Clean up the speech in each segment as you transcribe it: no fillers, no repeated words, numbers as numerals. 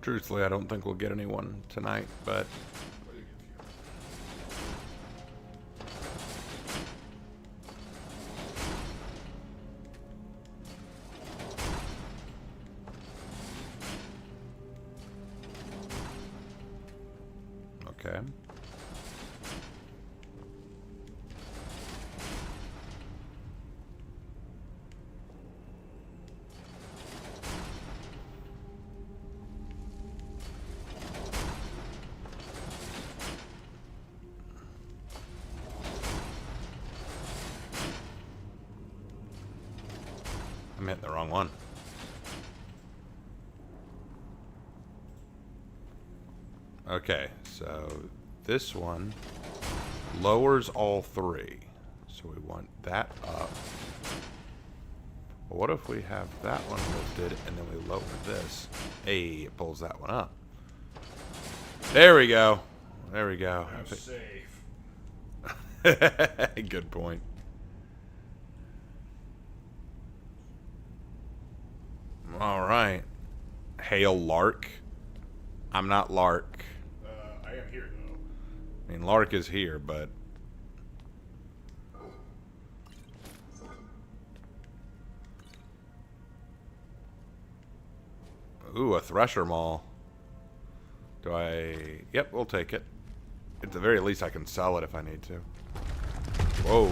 Truthfully, I don't think we'll get anyone tonight, but... Okay. I'm hitting the wrong one. Okay, so this one lowers all three. So we want that up. But what if we have that one lifted and then we lower this? Hey, it pulls that one up. There we go. There we go. I'm safe. Good point. All right. Hail Lark. I'm not Lark. I am here, though. I mean, Lark is here, but... Ooh, a Thresher Maul. Do I... Yep, we'll take it. At the very least, I can sell it if I need to. Whoa.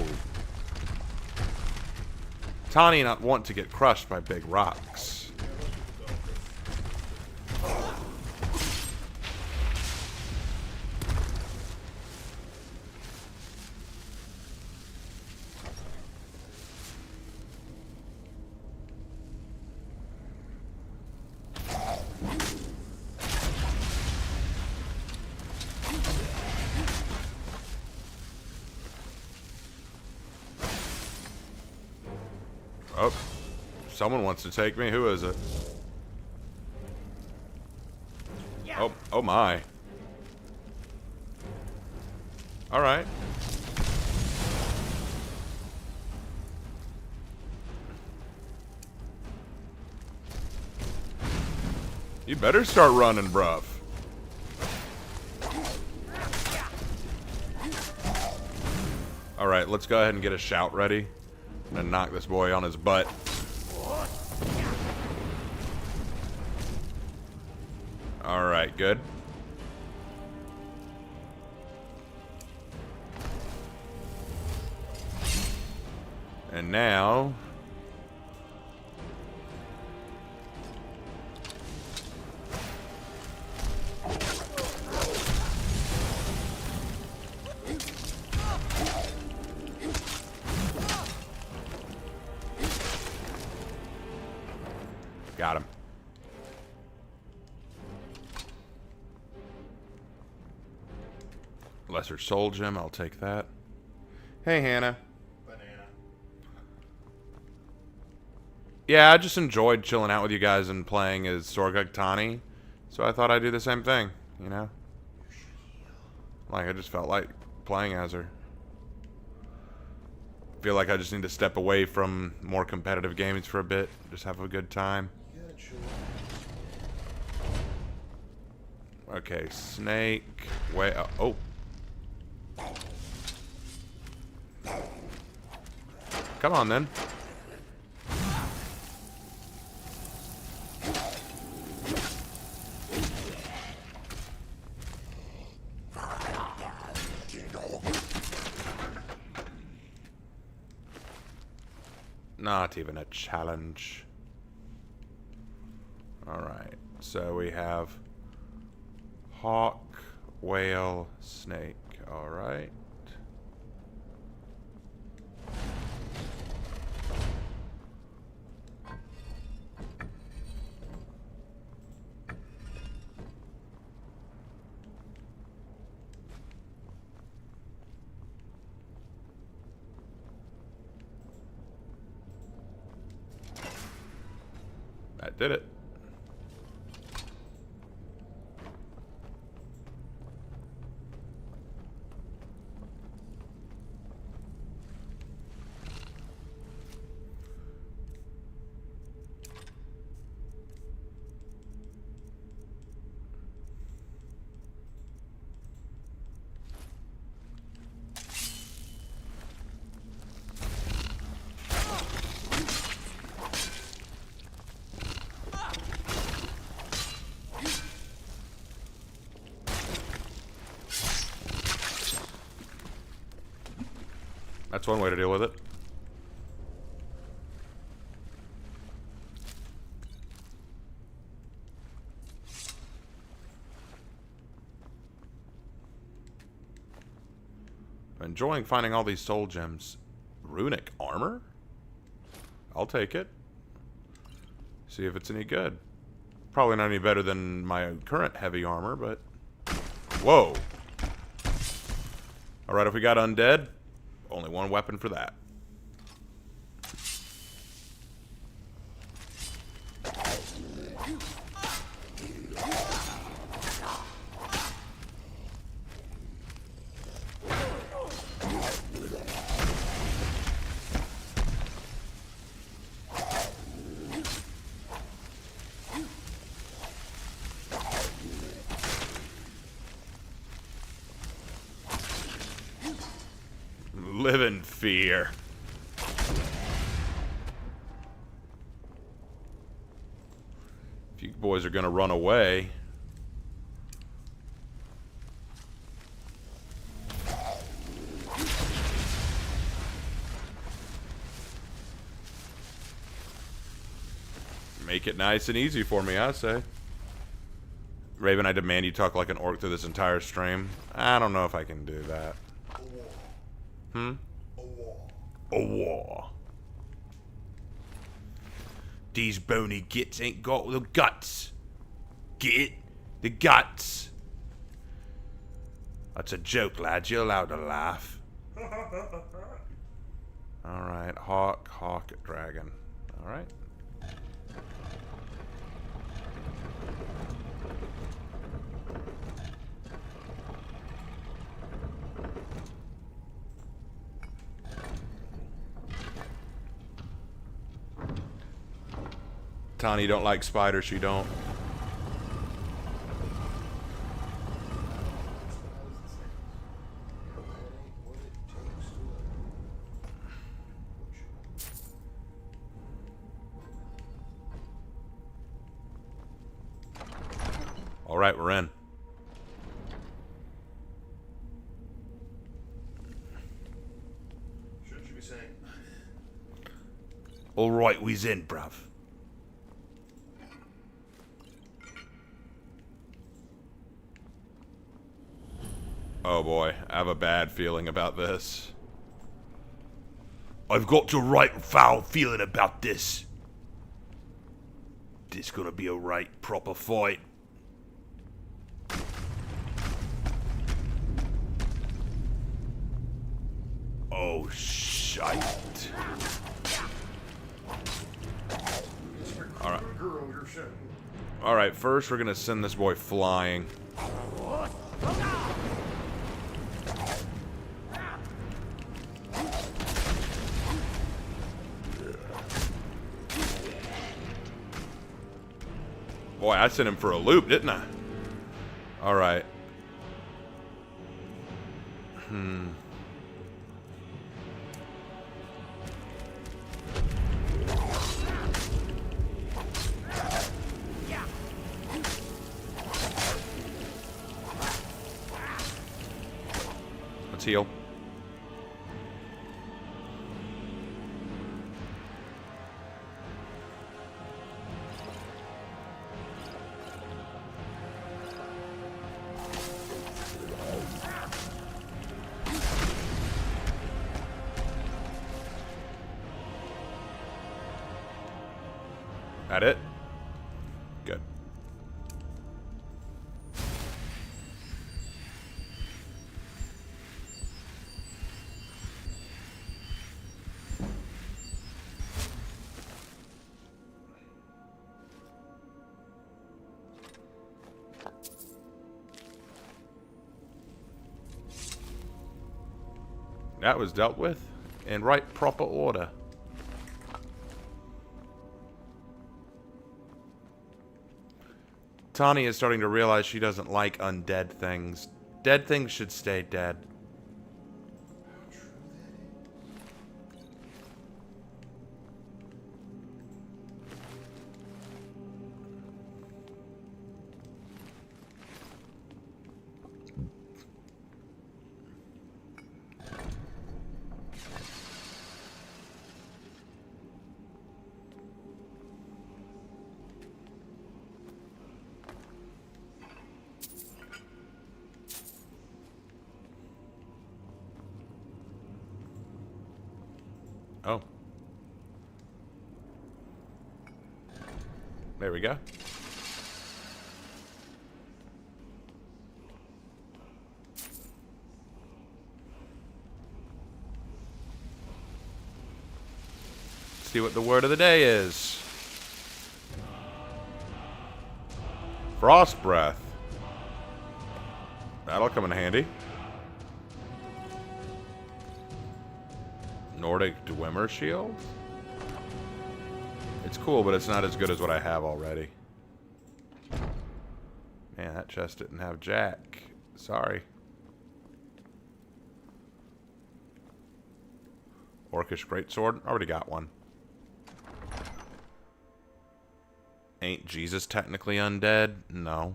Tani not want to get crushed by big rocks. Oh, someone wants to take me. Who is it? Oh, oh my. All right. You better start running, bruv. All right, let's go ahead and get a shout ready. I'm gonna knock this boy on his butt. Alright, good. And now... Got him. Lesser Soul Gem, I'll take that. Hey, Hannah. Banana. Yeah, I just enjoyed chilling out with you guys and playing as Sorghaghtani, so I thought I'd do the same thing, you know? Like, I just felt like playing as her. Feel like I just need to step away from more competitive games for a bit, just have a good time. Okay, snake. Wait. Oh. Come on then. Not even a challenge. Alright, so we have hawk, whale, snake. Alright. That did it. That's one way to deal with it. I'm enjoying finding all these soul gems. Runic armor? I'll take it. See if it's any good. Probably not any better than my current heavy armor, but... Whoa! Alright, if we got undead, only one weapon for that. Live in fear. If you boys are gonna run away... Make it nice and easy for me, I say. Raven, I demand you talk like an orc through this entire stream. I don't know if I can do that. Hmm? A war. These bony gits ain't got the guts. Get it? The guts. That's a joke, lads. You're allowed to laugh. Alright, hawk, dragon. Alright. Tani don't like spiders, she don't. Alright, we're in. Shouldn't you be saying? Alright, we's in, bruv. Oh boy, I have a bad feeling about this. I've got a right foul feeling about this. This gonna be a right proper fight. Oh shite. Alright. Alright, first we're gonna send this boy flying. Boy, I sent him for a loop, didn't I? Alright. Let's heal. That it? Good. That was dealt with in right proper order. Tani is starting to realize she doesn't like undead things. Dead things should stay dead. Oh. There we go. See what the word of the day is. Frost breath. That'll come in handy. Nordic Dwemer shield. It's cool, but it's not as good as what I have already. Man, that chest didn't have jack. Sorry. Orcish greatsword. Already got one. Ain't Jesus technically undead? No.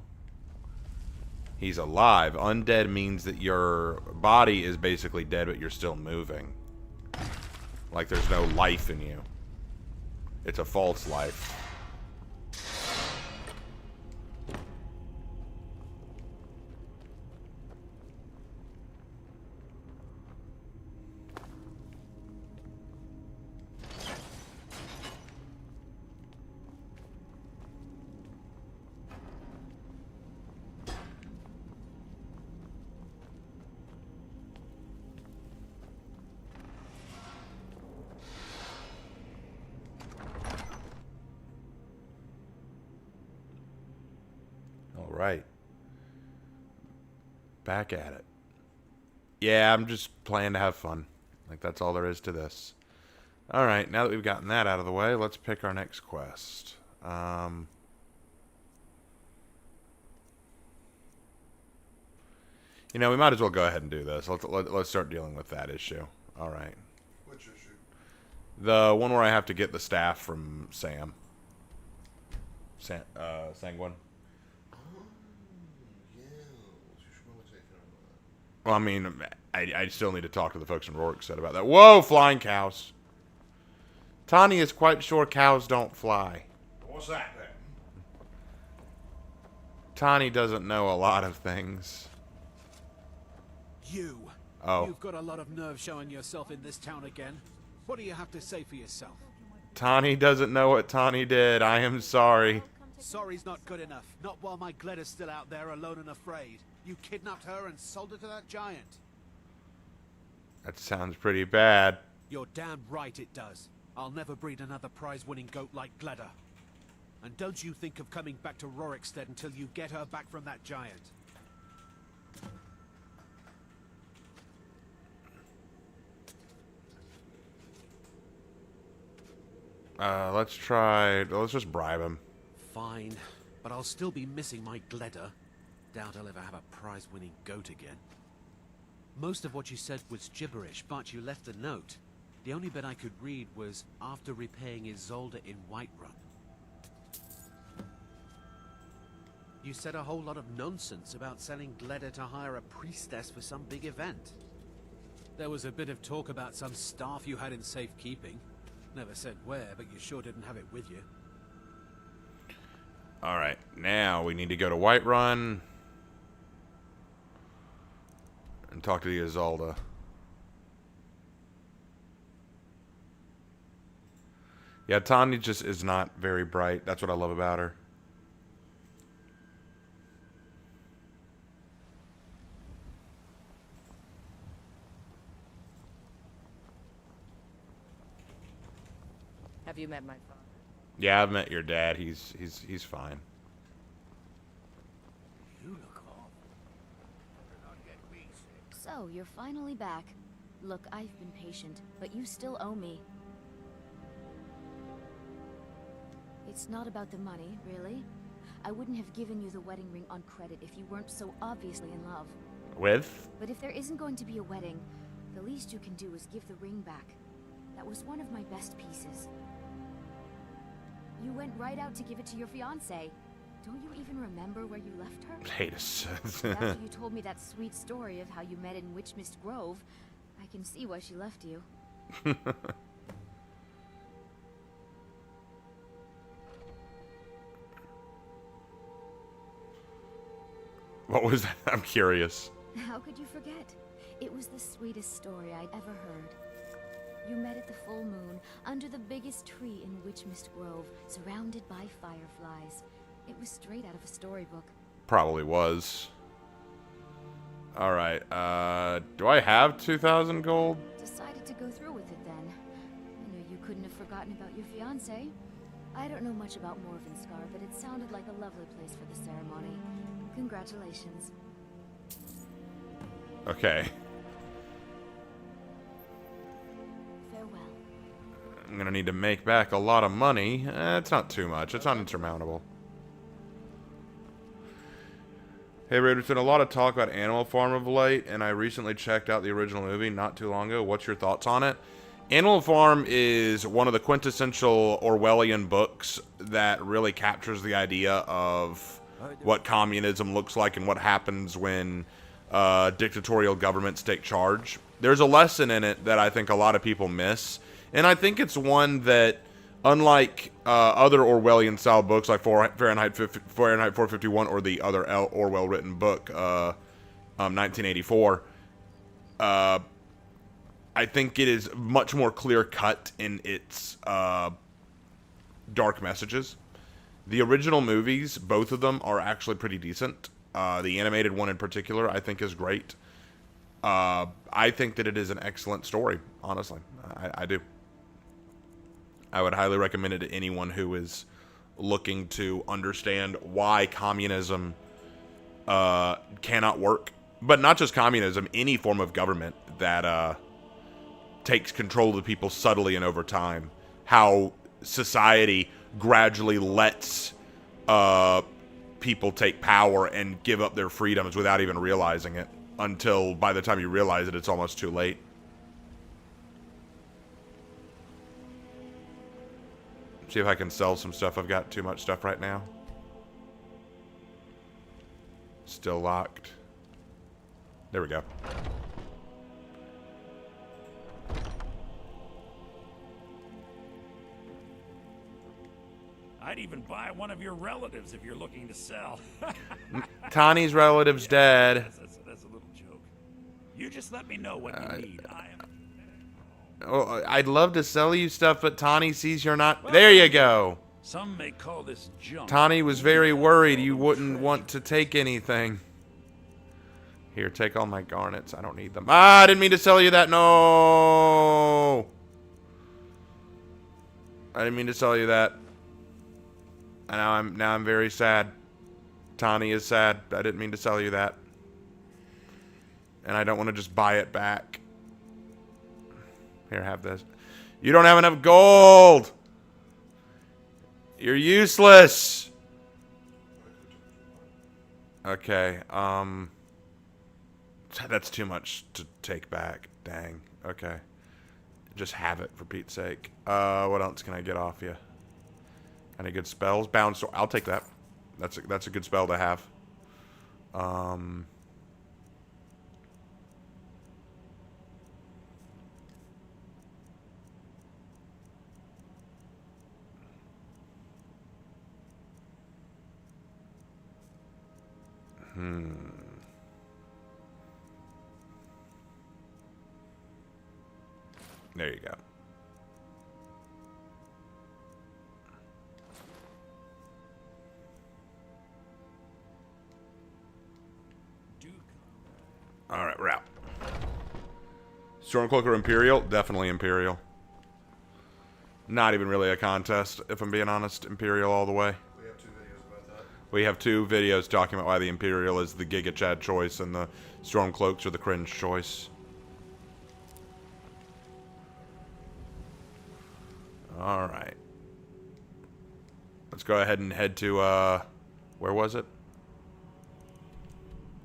He's alive. Undead means that your body is basically dead, but you're still moving. Like there's no life in you. It's a false life. Right. Back at it. Yeah, I'm just playing to have fun. Like, that's all there is to this. Alright, now that we've gotten that out of the way, let's pick our next quest. You know, we might as well go ahead and do this. Let's start dealing with that issue. Alright. Which issue? The one where I have to get the staff from Sam. Sanguine. Well, I mean, I still need to talk to the folks in Rorikstead about that. Whoa, flying cows. Tani is quite sure cows don't fly. What's that then? Tani doesn't know a lot of things. You. Oh. You've got a lot of nerve showing yourself in this town again. What do you have to say for yourself? Tani doesn't know what Tani did. I am sorry. Sorry's not good enough. Not while my Gleda's still out there alone and afraid. You kidnapped her and sold her to that giant. That sounds pretty bad. You're damn right it does. I'll never breed another prize-winning goat like Gleda. And don't you think of coming back to Rorikstead until you get her back from that giant. Let's just bribe him. Fine, but I'll still be missing my Gleda. Doubt I'll ever have a prize-winning goat again. Most of what you said was gibberish, but you left a note. The only bit I could read was after repaying Isolde in Whiterun. You said a whole lot of nonsense about selling Gleda to hire a priestess for some big event. There was a bit of talk about some staff you had in safekeeping. Never said where, but you sure didn't have it with you. Alright, now we need to go to Whiterun and talk to the Isolde. Yeah, Tani just is not very bright. That's what I love about her. Have you met my father? Yeah, I've met your dad. He's fine. You look off. So, you're finally back. Look, I've been patient, but you still owe me. It's not about the money, really. I wouldn't have given you the wedding ring on credit if you weren't so obviously in love. With? But if there isn't going to be a wedding, the least you can do is give the ring back. That was one of my best pieces. You went right out to give it to your fiancée. Don't you even remember where you left her? After you told me that sweet story of how you met in Witchmist Grove, I can see why she left you. What was that? I'm curious. How could you forget? It was the sweetest story I'd ever heard. You met at the full moon, under the biggest tree in Witch Mist Grove, surrounded by fireflies. It was straight out of a storybook. Probably was. Alright, do I have 2,000 gold? Decided to go through with it then. I knew you couldn't have forgotten about your fiancé. I don't know much about Morvunskar, but it sounded like a lovely place for the ceremony. Congratulations. Okay. Farewell. I'm gonna need to make back a lot of money. It's not too much. It's not insurmountable. Hey, Ray, there's been a lot of talk about Animal Farm of late, and I recently checked out the original movie not too long ago. What's your thoughts on it? Animal Farm is one of the quintessential Orwellian books that really captures the idea of what communism looks like and what happens when dictatorial governments take charge. There's a lesson in it that I think a lot of people miss, and I think it's one that, unlike other Orwellian style books like Fahrenheit 451 or the other Orwell written book, 1984, I think it is much more clear cut in its dark messages. The original movies, both of them, are actually pretty decent. The animated one in particular, I think, is great. I think that it is an excellent story, honestly. I do. I would highly recommend it to anyone who is looking to understand why communism cannot work. But not just communism, any form of government that takes control of the people subtly and over time. How society gradually lets people take power and give up their freedoms without even realizing it. Until by the time you realize it, it's almost too late. See if I can sell some stuff. I've got too much stuff right now. Still locked. There we go. I'd even buy one of your relatives if you're looking to sell. Tani's relative's dead. That's a little joke. You just let me know what you need. I am... Oh, I'd love to sell you stuff, but Tani sees you're not... There you go. Some may call this junk. Tani was very worried you wouldn't want to take anything. Here, take all my garnets. I don't need them. Ah, I didn't mean to sell you that. No. I didn't mean to sell you that. And now I'm very sad. Tani is sad. I didn't mean to sell you that. And I don't want to just buy it back. Here, have this. You don't have enough gold. You're useless. Okay, that's too much to take back. Dang. Okay. Just have it, for Pete's sake. What else can I get off you? Any good spells? Bound sword. I'll take that. That's a good spell to have. There you go. Alright, we're out. Stormcloak or Imperial? Definitely Imperial. Not even really a contest, if I'm being honest. Imperial all the way. We have 2 videos about that. We have 2 videos talking about why the Imperial is the Giga Chad choice and the Stormcloaks are the cringe choice. Alright. Let's go ahead and head to, where was it?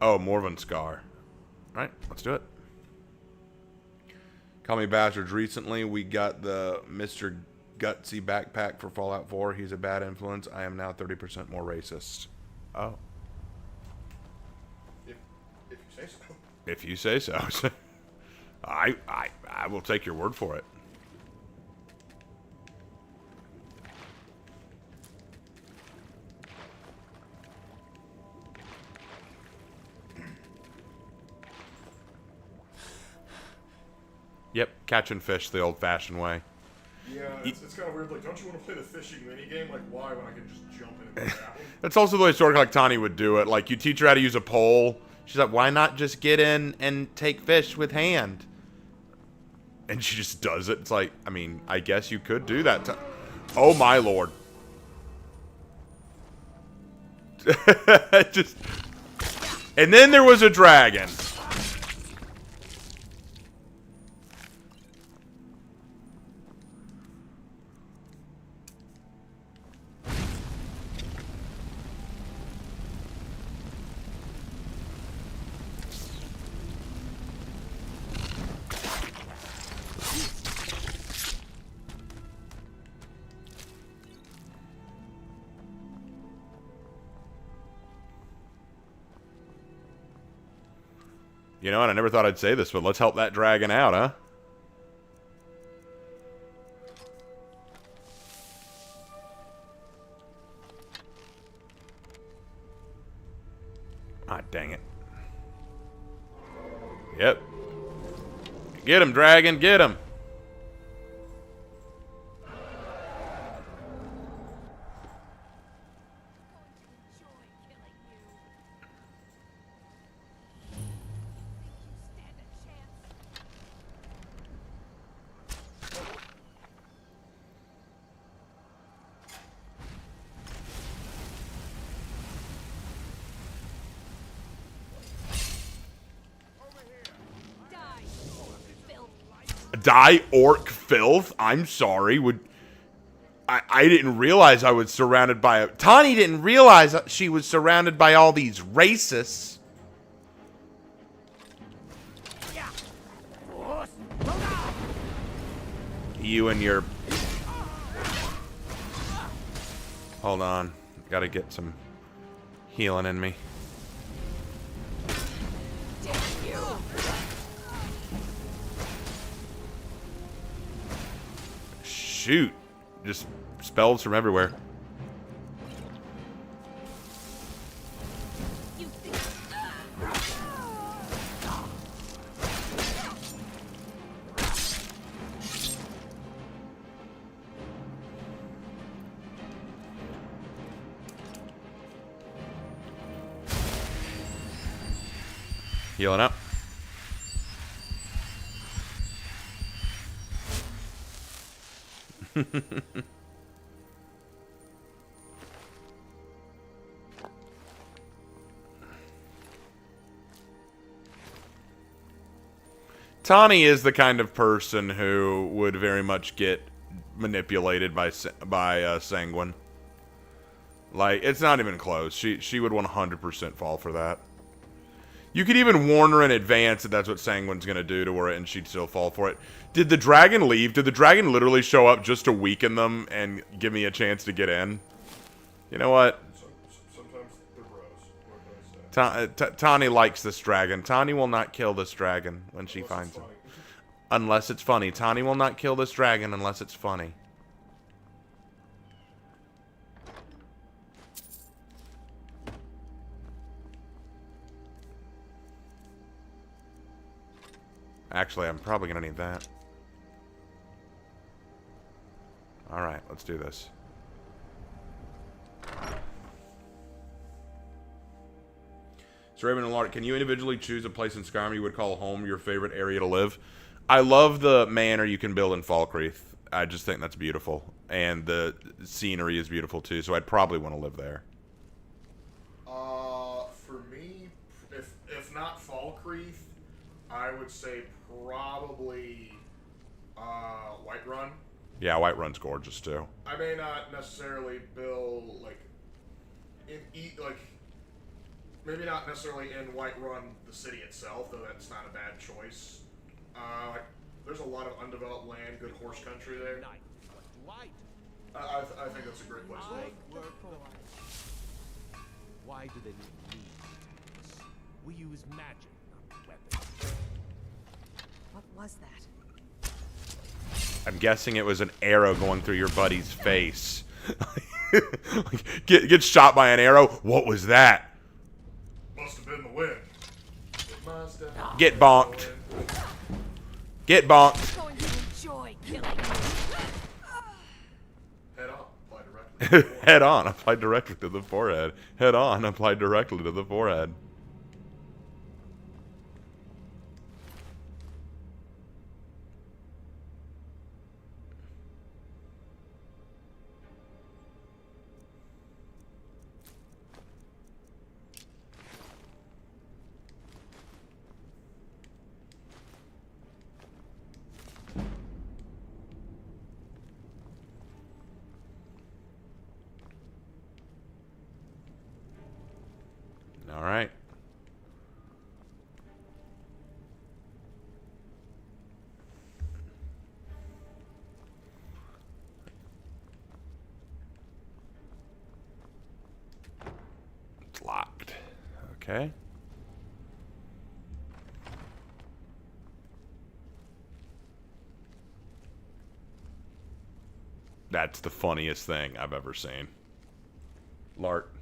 Oh, Morvunskar. Alright, let's do it. Call me bastards. Recently, we got the Mr. Gutsy backpack for Fallout 4. He's a bad influence. I am now 30% more racist. Oh. If you say so. If you say so. I will take your word for it. Yep, catching fish the old-fashioned way. Yeah, it's kind of weird. Like, don't you want to play the fishing minigame? Like, why when I can just jump in and grab them? That's also the way Sorghaghtani would do it. Like, you teach her how to use a pole. She's like, why not just get in and take fish with hand? And she just does it. It's like, I mean, I guess you could do that. Oh, my lord. Just... And then there was a dragon. You know, and I never thought I'd say this, but let's help that dragon out, huh? Ah, dang it. Yep. Get him, dragon, get him. Die, orc filth? I'm sorry. I didn't realize I was surrounded by a... Tani didn't realize she was surrounded by all these racists. You and your... Hold on. Gotta get some healing in me. Shoot. Just spells from everywhere. Healing up. Tani is the kind of person who would very much get manipulated by Sanguine. Like, it's not even close. She would 100% fall for that. You could even warn her in advance that that's what Sanguine's going to do to her, and she'd still fall for it. Did the dragon leave? Did the dragon literally show up just to weaken them and give me a chance to get in? You know what? Sometimes they're bros. What can I say? Tani likes this dragon. Tani will not kill this dragon when she finds him. Unless it's funny. Tani will not kill this dragon unless it's funny. Actually, I'm probably going to need that. Alright, let's do this. So Raven and Lark, can you individually choose a place in Skyrim you would call home, your favorite area to live? I love the manor you can build in Falkreath. I just think that's beautiful. And the scenery is beautiful too, so I'd probably want to live there. For me, if not Falkreath, I would say probably Whiterun. Yeah, Whiterun's gorgeous too. I may not necessarily build maybe not necessarily in Whiterun the city itself, though that's not a bad choice. There's a lot of undeveloped land, good horse country there. I think that's a great place to live. Why do they need me? We use magic, not weapons. What was that? I'm guessing it was an arrow going through your buddy's face. Get shot by an arrow? What was that? Must have been the wind. It must have Get bonked. Get bonked. Head on, applied directly to the forehead. Head on, applied directly to the forehead. All right. It's locked. Okay. That's the funniest thing I've ever seen. Lart.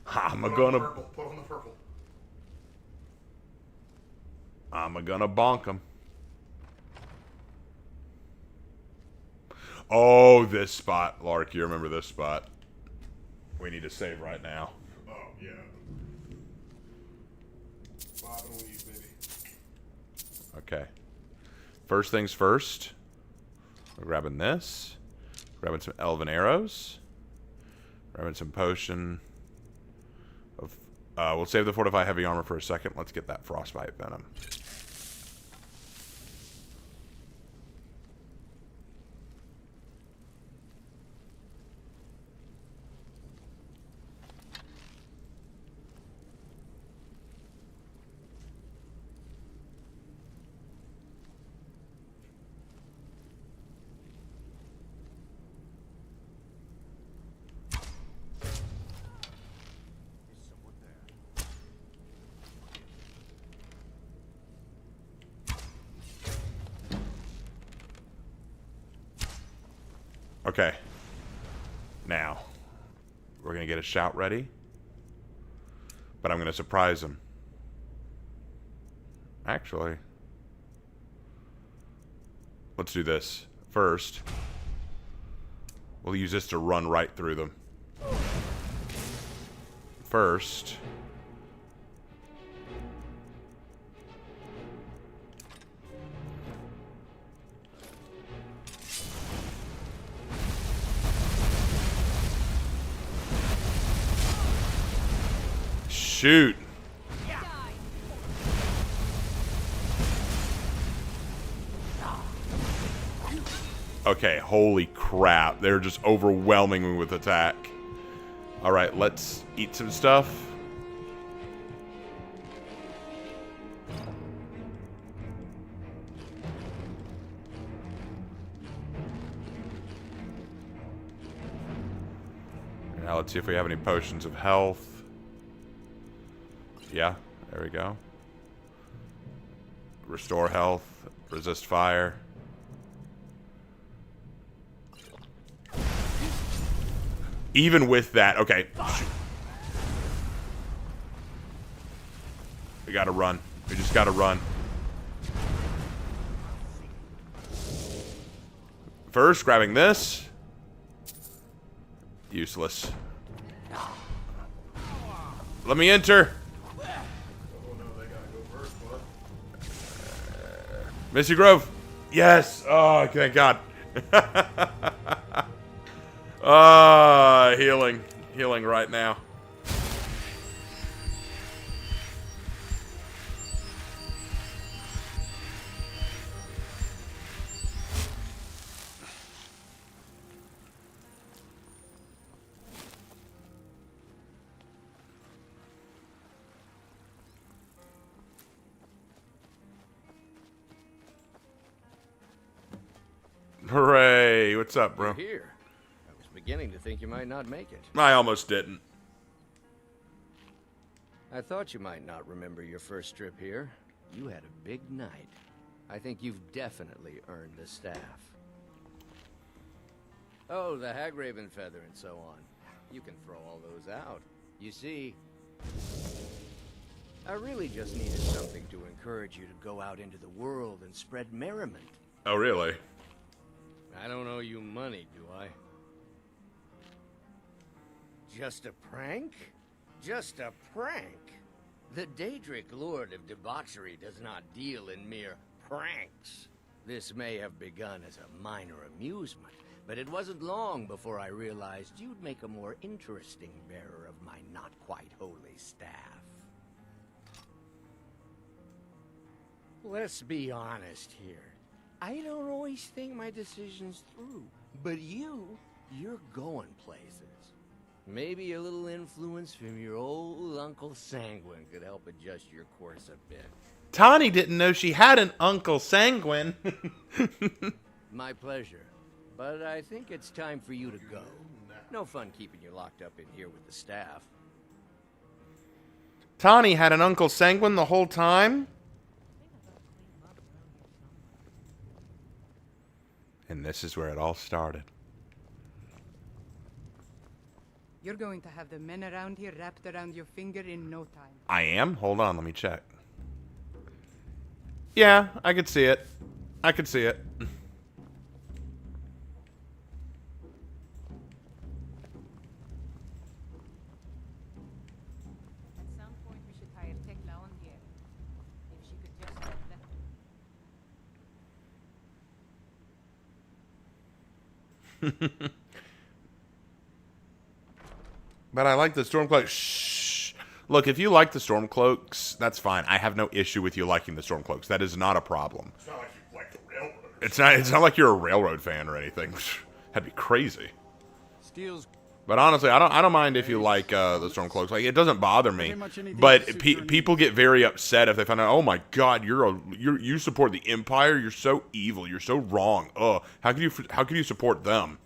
I'm gonna Put on the purple. I'm gonna bonk him. Oh, this spot, Lark. You remember this spot? We need to save right now. Oh, yeah. Bob and weave, baby. Okay. First things first. We're grabbing this. Grabbing some elven arrows. Grabbing some potion of... we'll save the fortify heavy armor for a second. Let's get that frostbite venom. Okay. Now, we're going to get a shout ready. But I'm going to surprise him. Actually, let's do this. First, we'll use this to run right through them. First... Shoot. Okay, holy crap. They're just overwhelming me with attack. Alright, let's eat some stuff. Now let's see if we have any potions of health. Yeah, there we go. Restore health, resist fire. Even with that, okay. We gotta run. We just gotta run. First, grabbing this. Useless. Let me enter. Misty Grove. Yes. Oh, thank God. Healing. Healing right now. Hooray. What's up, bro? You're here. I was beginning to think you might not make it. I almost didn't. I thought you might not remember your first trip here. You had a big night. I think you've definitely earned the staff. Oh, the Hagraven feather and so on. You can throw all those out. You see, I really just needed something to encourage you to go out into the world and spread merriment. Oh, really? I don't owe you money, do I? Just a prank? Just a prank? The Daedric Lord of Debauchery does not deal in mere pranks. This may have begun as a minor amusement, but it wasn't long before I realized you'd make a more interesting bearer of my not-quite-holy staff. Let's be honest here. I don't always think my decisions through, but you're going places. Maybe a little influence from your old Uncle Sanguine could help adjust your course a bit. Tani didn't know she had an Uncle Sanguine. My pleasure. But I think it's time for you to go. No fun keeping you locked up in here with the staff. Tani had an Uncle Sanguine the whole time? And this is where it all started. You're going to have the men around here wrapped around your finger in no time. I am? Hold on, let me check. Yeah, I could see it. I could see it. At some point, we should hire Tekla on here. If she could just have that. But I like the Stormcloaks. Shh. Look, if you like the Stormcloaks, that's fine. I have no issue with you liking the Stormcloaks. That is not a problem. It's not like you like the railroad. It's not like you're a railroad fan or anything. That'd be crazy. Steel's But honestly, I don't mind if you like the Stormcloaks. Like, it doesn't bother me. But people get very upset if they find out, oh my God, you support the Empire. You're so evil. You're so wrong. How could you support them?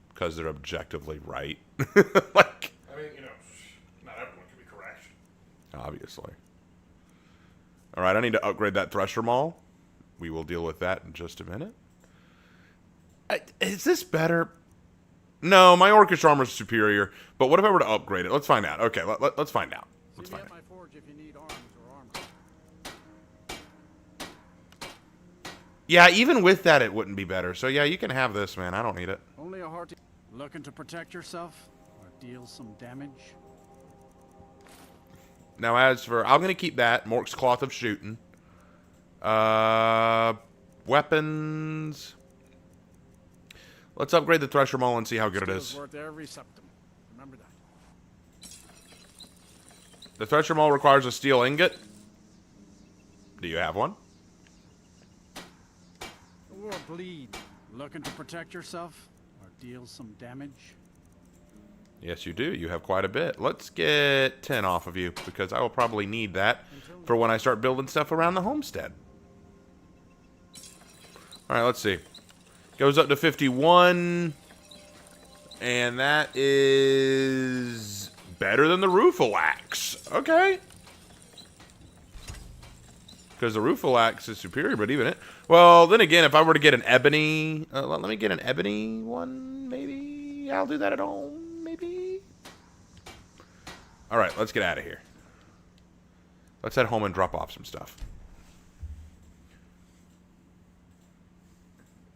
Because they're objectively right. Like, I mean, not everyone can be correct. obviously. All right, I need to upgrade that Thresher Maul. We will deal with that in just a minute. Is this better? No, my Orcish armor is superior. But what if I were to upgrade it? Let's find out. Okay, let's find out. Let's find out. my forge if you need arms or armor. Yeah, even with that, it wouldn't be better. So yeah, you can have this, man. I don't need it. Only a heart. Looking to protect yourself or deal some damage? Now, as for... I'm going to keep that. Mork's Cloth of Shooting. Weapons... Let's upgrade the Thresher Maul and see how good it is. Worth every septum. Remember that. The Thresher Maul requires a steel ingot. Do you have one? Or bleed. Looking to protect yourself or deal some damage? Yes, you do. You have quite a bit. Let's get 10 off of you, because I will probably need that for when I start building stuff around the homestead. Alright, let's see. Goes up to 51. And that is better than the Rufalax. Okay. Because the Rufalax is superior, but even it... Well, then again, if I were to get an ebony... let me get an ebony one, maybe? I'll do that at home, maybe? Alright, let's get out of here. Let's head home and drop off some stuff.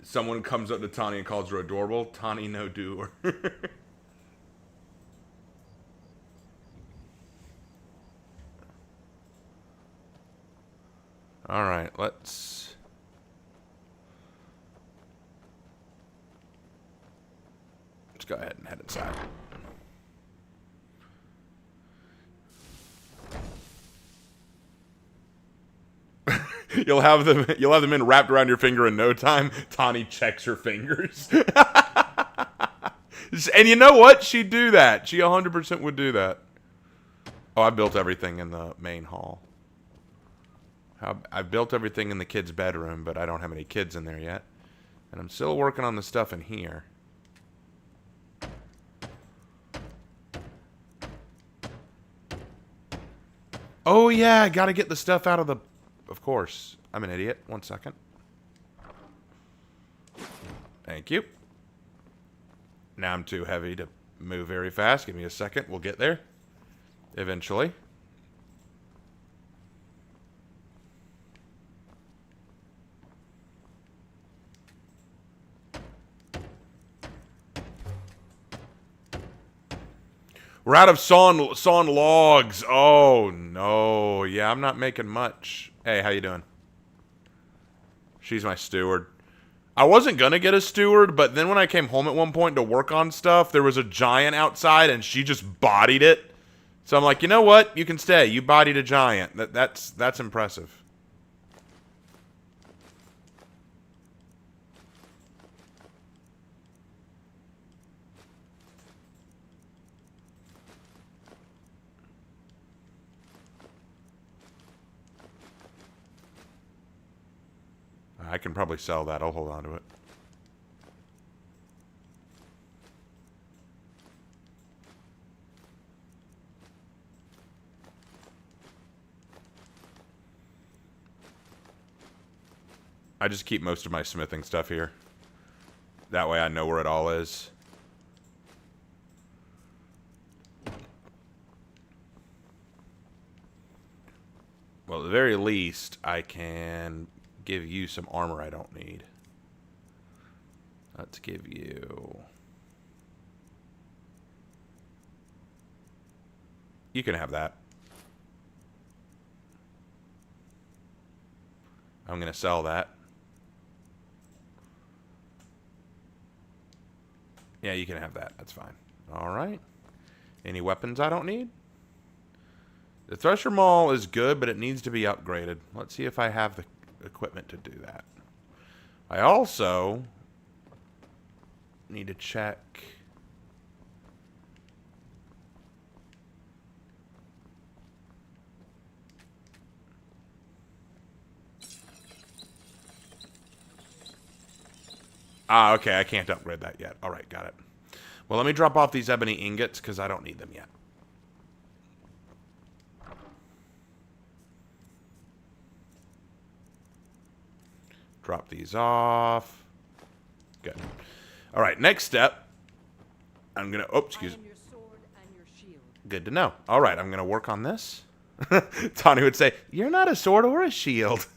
Someone comes up to Tani and calls her adorable. Tani no doer. Alright, let's go ahead and head inside. You'll have them in wrapped around your finger in no time. Tani checks her fingers. And you know what? She'd do that. She 100% would do that. Oh, I built everything in the main hall. I built everything in the kids' bedroom, but I don't have any kids in there yet. And I'm still working on the stuff in here. Oh, yeah, I gotta get the stuff out of the... Of course. I'm an idiot. 1 second. Thank you. Now I'm too heavy to move very fast. Give me a second. We'll get there. Eventually. We're out of sawn logs. Oh, no. Yeah, I'm not making much. Hey, how you doing? She's my steward. I wasn't gonna get a steward, but then when I came home at one point to work on stuff, there was a giant outside, and she just bodied it. So I'm like, you know what? You can stay. You bodied a giant. That's impressive. I can probably sell that. I'll hold on to it. I just keep most of my smithing stuff here. That way I know where it all is. Well, at the very least, I can give you some armor I don't need. Let's give you... You can have that. I'm going to sell that. Yeah, you can have that. That's fine. Alright. Any weapons I don't need? The Thresher Maul is good, but it needs to be upgraded. Let's see if I have the equipment to do that. I also need to check... Ah, okay, I can't upgrade that yet. Alright, got it. Well, let me drop off these ebony ingots, because I don't need them yet. Drop these off. Good. Alright, next step. I'm gonna... Oh, excuse me. Good to know. Alright, I'm gonna work on this. Tawny would say, you're not a sword or a shield.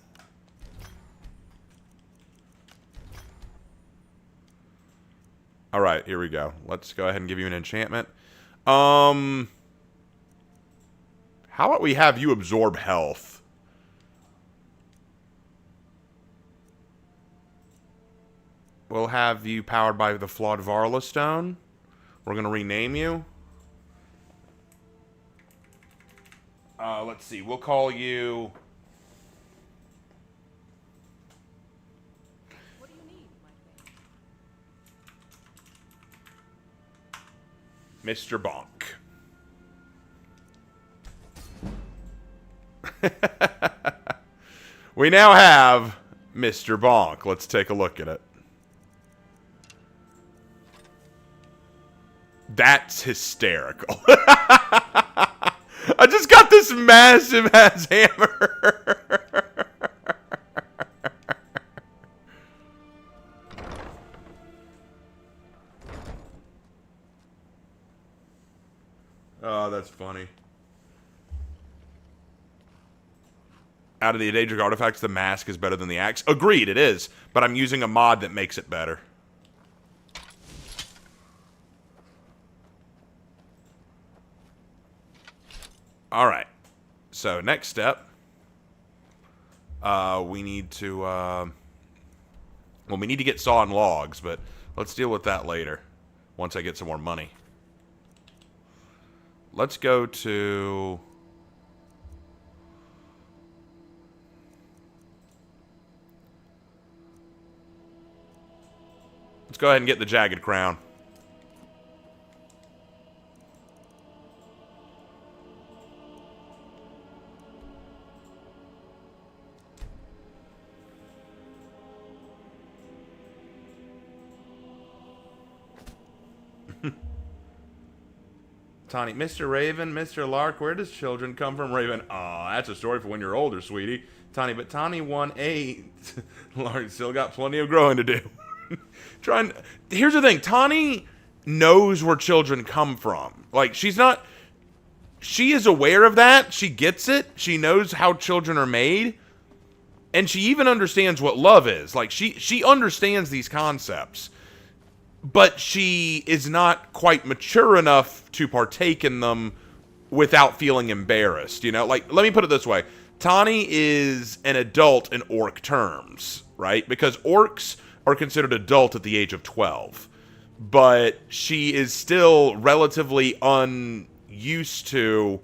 Alright, here we go. Let's go ahead and give you an enchantment. How about we have you absorb health? We'll have you powered by the Flawed Varla Stone. We're going to rename you. Let's see. We'll call you... What do you need, my friend? Mr. Bonk. We now have Mr. Bonk. Let's take a look at it. That's hysterical. I just got this massive ass hammer. Oh, that's funny. Out of the Daedric artifacts, the mask is better than the axe. Agreed, it is. But I'm using a mod that makes it better. Alright. So, next step. We need to... well, we need to get sawn logs, but let's deal with that later. Once I get some more money. Let's go to... Let's go ahead and get the Jagged crown. Tawny, Mr. Raven, Mr. Lark, where does children come from? Raven, aw, that's a story for when you're older, sweetie. Tawny, but Tawny 1-8. Lark still got plenty of growing to do. Here's the thing, Tawny knows where children come from. Like, she's not... She is aware of that. She gets it. She knows how children are made. And she even understands what love is. Like, she understands these concepts. but she is not quite mature enough to partake in them without feeling embarrassed, you know? Like, let me put it this way. Tani is an adult in orc terms, right? Because orcs are considered adult at the age of 12. But she is still relatively unused to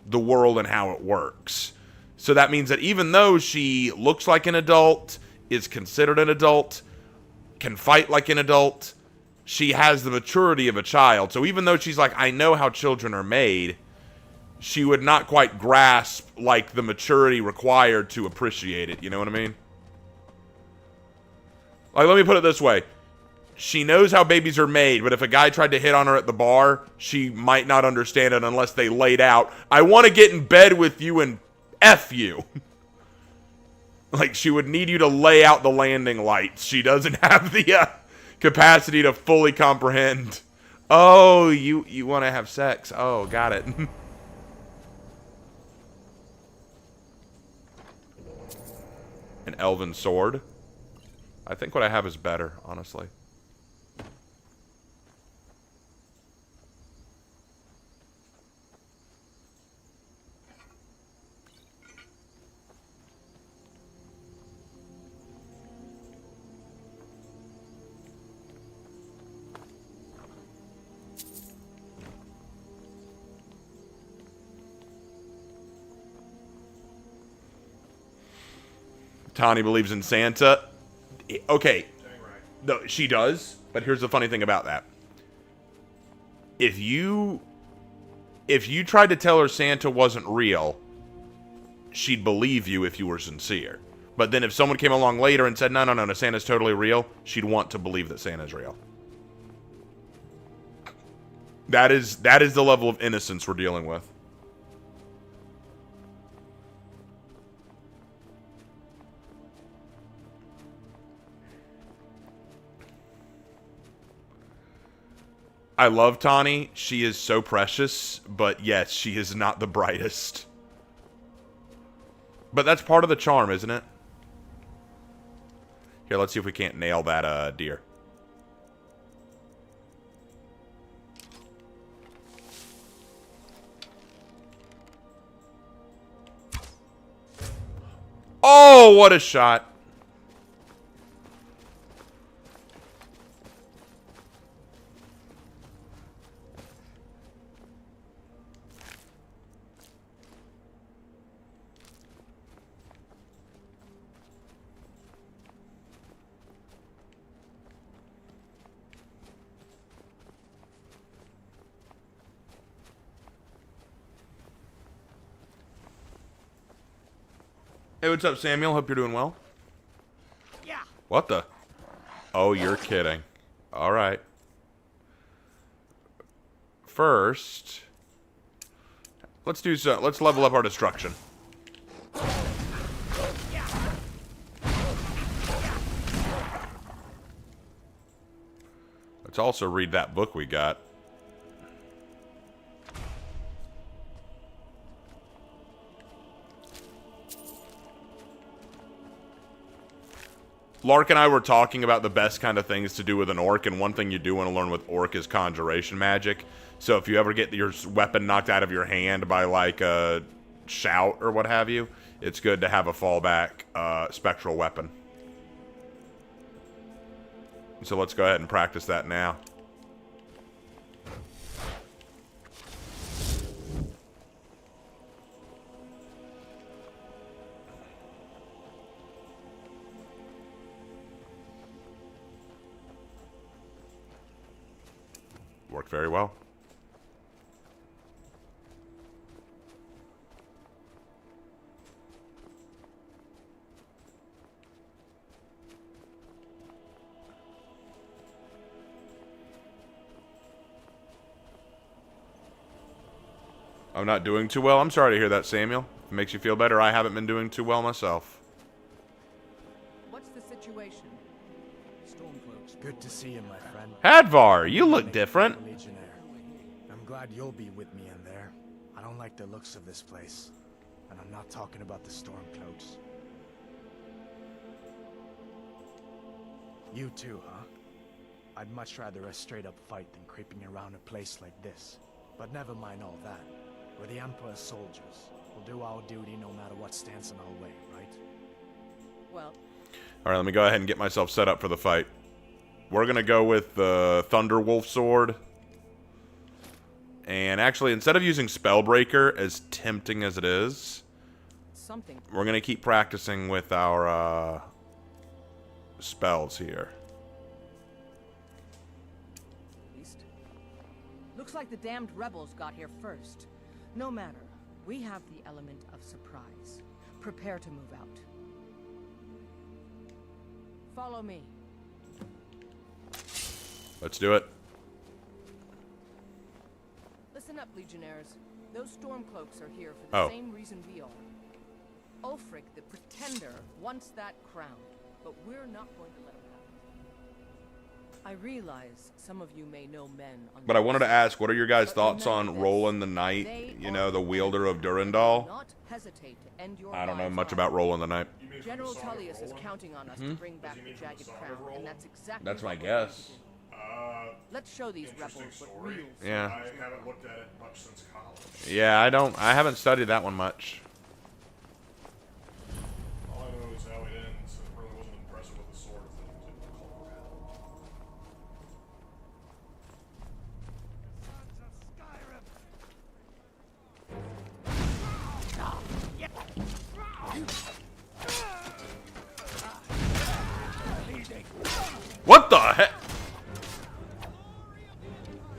the world and how it works. So that means that even though she looks like an adult, is considered an adult, can fight like an adult, she has the maturity of a child. So even though she's like, I know how children are made, she would not quite grasp, like, the maturity required to appreciate it. You know what I mean? Like, let me put it this way. She knows how babies are made, but if a guy tried to hit on her at the bar, she might not understand it unless they laid out, I want to get in bed with you and F you. Like, she would need you to lay out the landing lights. She doesn't have the capacity to fully comprehend. Oh, you want to have sex. Oh, got it. An elven sword. I think what I have is better, honestly. Tani believes in Santa. Okay. No, she does. But here's the funny thing about that. If you tried to tell her Santa wasn't real, she'd believe you if you were sincere. But then if someone came along later and said, no, Santa's totally real, she'd want to believe that Santa's real. That is the level of innocence we're dealing with. I love Tani. She is so precious, but yes, she is not the brightest. But that's part of the charm, isn't it? Here, let's see if we can't nail that deer. Oh, what a shot. Hey, what's up, Samuel? Hope you're doing well. Yeah. What the? Oh, you're kidding. All right. First, let's level up our destruction. Let's also read that book we got. Lark and I were talking about the best kind of things to do with an orc, and one thing you do want to learn with orc is conjuration magic. So if you ever get your weapon knocked out of your hand by, like, a shout or what have you, it's good to have a fallback spectral weapon. So let's go ahead and practice that now. Worked very well. I'm not doing too well. I'm sorry to hear that, Samuel. If it makes you feel better, I haven't been doing too well myself. What's the situation? Stormcloaks. Good to see you, my friend. Hadvar, you look different. Legionnaire. I'm glad you'll be with me in there. I don't like the looks of this place. And I'm not talking about the Stormcloaks. You too, huh? I'd much rather a straight-up fight than creeping around a place like this. But never mind all that. We're the Emperor's soldiers. We'll do our duty no matter what stands in our way, right? Well, Alright, let me go ahead and get myself set up for the fight. We're gonna go with the Thunder Wolf Sword. And actually, instead of using Spellbreaker, as tempting as it is, something. we're gonna keep practicing with our spells here. Looks like the damned rebels got here first. No matter. We have the element of surprise. Prepare to move out. Follow me. Let's do it. Listen up, Legionnaires. Those Stormcloaks are here for the same reason we are. Ulfric, the Pretender, wants that crown, but we're not going to let him have it. I realize some of you may know men on But I wanted to ask, what are your guys' thoughts on Roland the Knight? You know, the wielder of Durandal? Not hesitate to end your I don't know lives much on about Roland the Knight. General Tullius is counting on us to bring back the Jagged crown, and that's exactly That's my what we're going to guess. do. Let's show these rebels what real Yeah. I haven't looked at it much since college. Yeah, I haven't studied that one much. All I know is how it ends. It really wasn't impressive with the sword that he was able to call around. What the heck?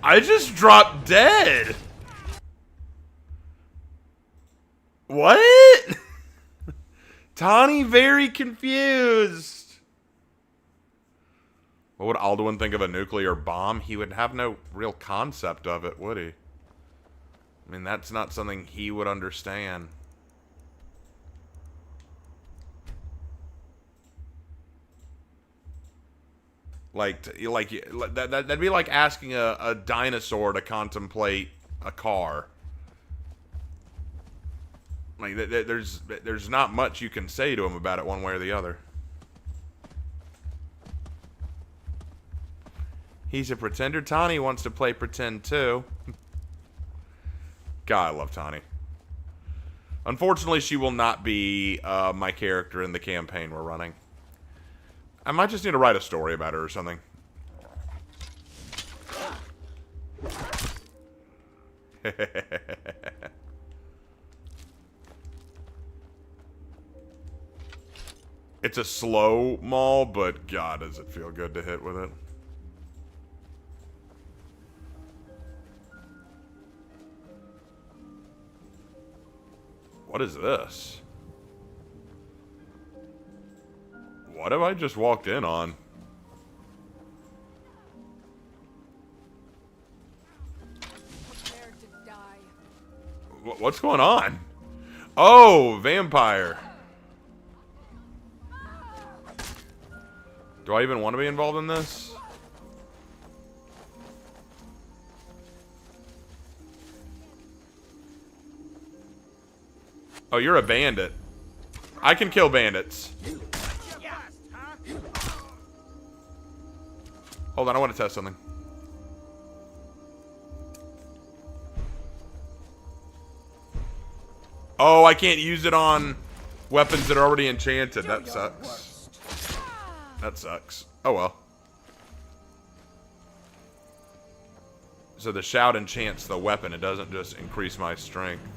I just dropped dead. What? Tawny very confused. What would Alduin think of a nuclear bomb? He would have no real concept of it, would he? I mean, that's not something he would understand. That'd be like asking a dinosaur to contemplate a car. Like, there's not much you can say to him about it one way or the other. He's a pretender. Tawny wants to play pretend too. God, I love Tawny. Unfortunately, she will not be my character in the campaign we're running. I might just need to write a story about her or something. It's a slow maul, but God, does it feel good to hit with it. What is this? What have I just walked in on? Prepare to die. What's going on? Oh, vampire. Do I even want to be involved in this? Oh, you're a bandit. I can kill bandits. Hold on, I want to test something. Oh, I can't use it on weapons that are already enchanted. That sucks. That sucks. Oh well. So the shout enchants the weapon. It doesn't just increase my strength.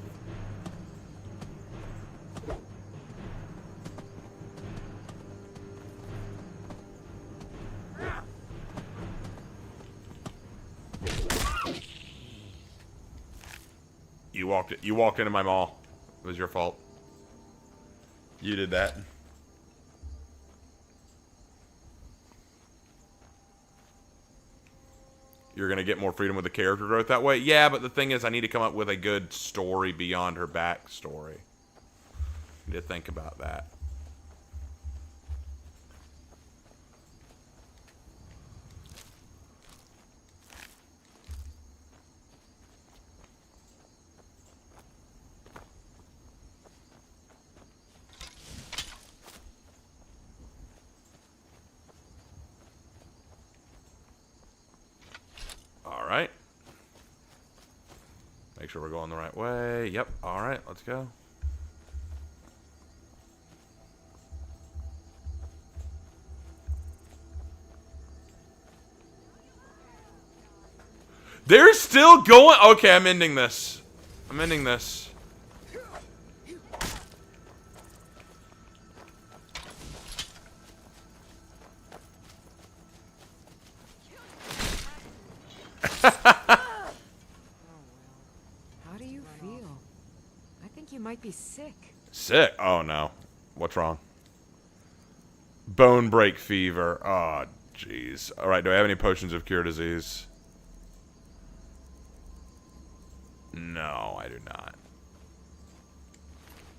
You walked into my mall. It was your fault. You did that. You're gonna get more freedom with the character growth that way? Yeah, but the thing is I need to come up with a good story beyond her backstory. I need to think about that. going the right way. Yep. All right, let's go. They're still going. Okay, I'm ending this. I'm ending this. How do you feel? I think you might be sick. Sick? Oh no. What's wrong? Bone break fever. Oh, jeez. All right. Do I have any potions of cure disease? No, I do not.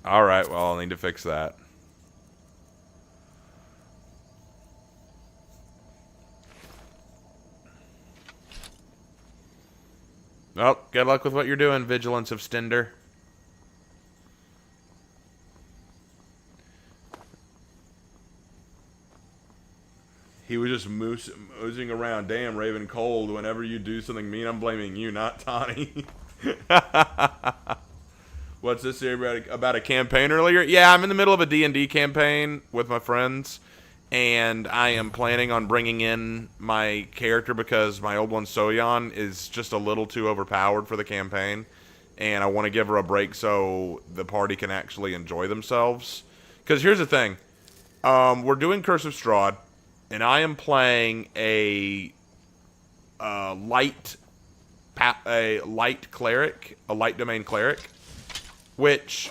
All right. Well, I'll need to fix that. Well, good luck with what you're doing, Vigilance of Stinder. He was just moseying around. Damn, Raven Cold. Whenever you do something mean, I'm blaming you, not Tawny. What's this here about a campaign earlier? Yeah, I'm in the middle of a D&D campaign with my friends. And I am planning on bringing in my character because my old one, Soyeon, is just a little too overpowered for the campaign. And I want to give her a break so the party can actually enjoy themselves. Because here's the thing. We're doing Curse of Strahd. And I am playing a light cleric, a light domain cleric, which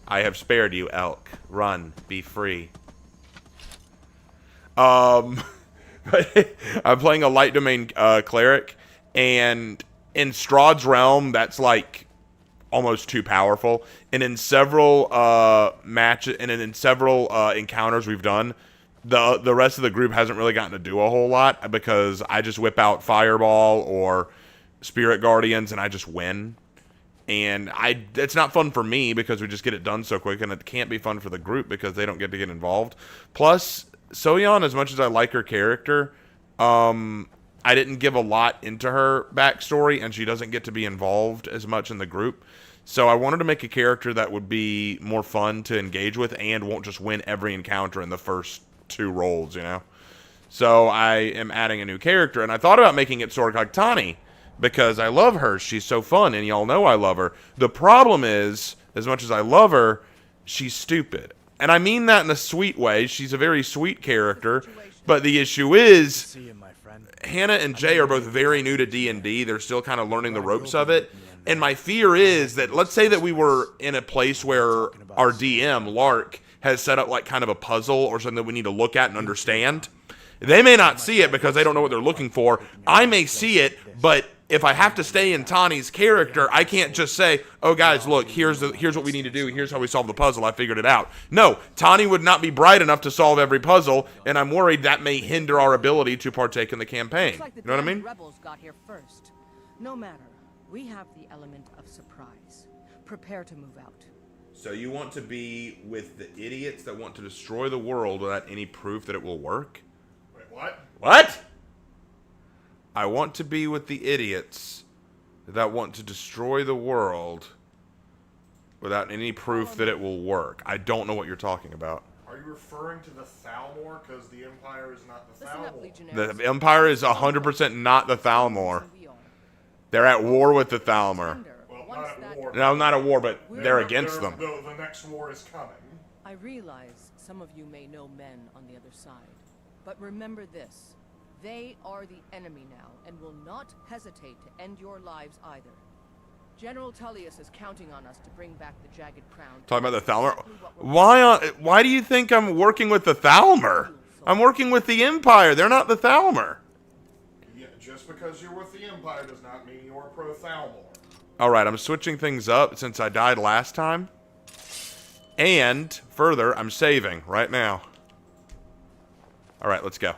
I have spared you, elk. Run, be free. I'm playing a light domain cleric, and in Strahd's realm, that's like almost too powerful. And in several matches and in several encounters we've done, the rest of the group hasn't really gotten to do a whole lot because I just whip out Fireball or Spirit Guardians and I just win. And it's not fun for me because we just get it done so quick, and it can't be fun for the group because they don't get to get involved. Plus, Soyeon, as much as I like her character, I didn't give a lot into her backstory, and she doesn't get to be involved as much in the group. So I wanted to make a character that would be more fun to engage with and won't just win every encounter in the first 2 rolls, you know? So I am adding a new character, and I thought about making it Sorghaghtani because I love her. She's so fun, and y'all know I love her. The problem is, as much as I love her, she's stupid. And I mean that in a sweet way. She's a very sweet character, but the issue is Hannah and Jay are both very new to D&D. They're still kind of learning the ropes of it. And my fear is that, let's say that we were in a place where our DM, Lark, has set up like kind of a puzzle or something that we need to look at and understand. They may not see it because they don't know what they're looking for. I may see it, but if I have to stay in Tawny's character, I can't just say, oh guys, look, here's what we need to do. Here's how we solve the puzzle. I figured it out. No, Tawny would not be bright enough to solve every puzzle, and I'm worried that may hinder our ability to partake in the campaign. Like the you know what I mean? Rebels got here first. No matter. We have the element of surprise. Prepare to move out. So you want to be with the idiots that want to destroy the world without any proof that it will work? Wait, what? What? I want to be with the idiots that want to destroy the world without any proof that it will work. I don't know what you're talking about. Are you referring to the Thalmor? Because the Empire is not the Listen up, Thalmor. Legionnaires. The Empire is 100% not the Thalmor. They're at war with the Thalmor. Well, not at war. No, not at war, but they're against them. The next war is coming. I realize some of you may know men on the other side. But remember this. They are the enemy now, and will not hesitate to end your lives either. General Tullius is counting on us to bring back the Jagged Crown. Talking about the Thalmor? Why do you think I'm working with the Thalmor? I'm working with the Empire. They're not the Thalmor. Yeah, just because you're with the Empire does not mean you're pro-Thalmor. Alright, I'm switching things up since I died last time. And, further, I'm saving right now. Alright, let's go.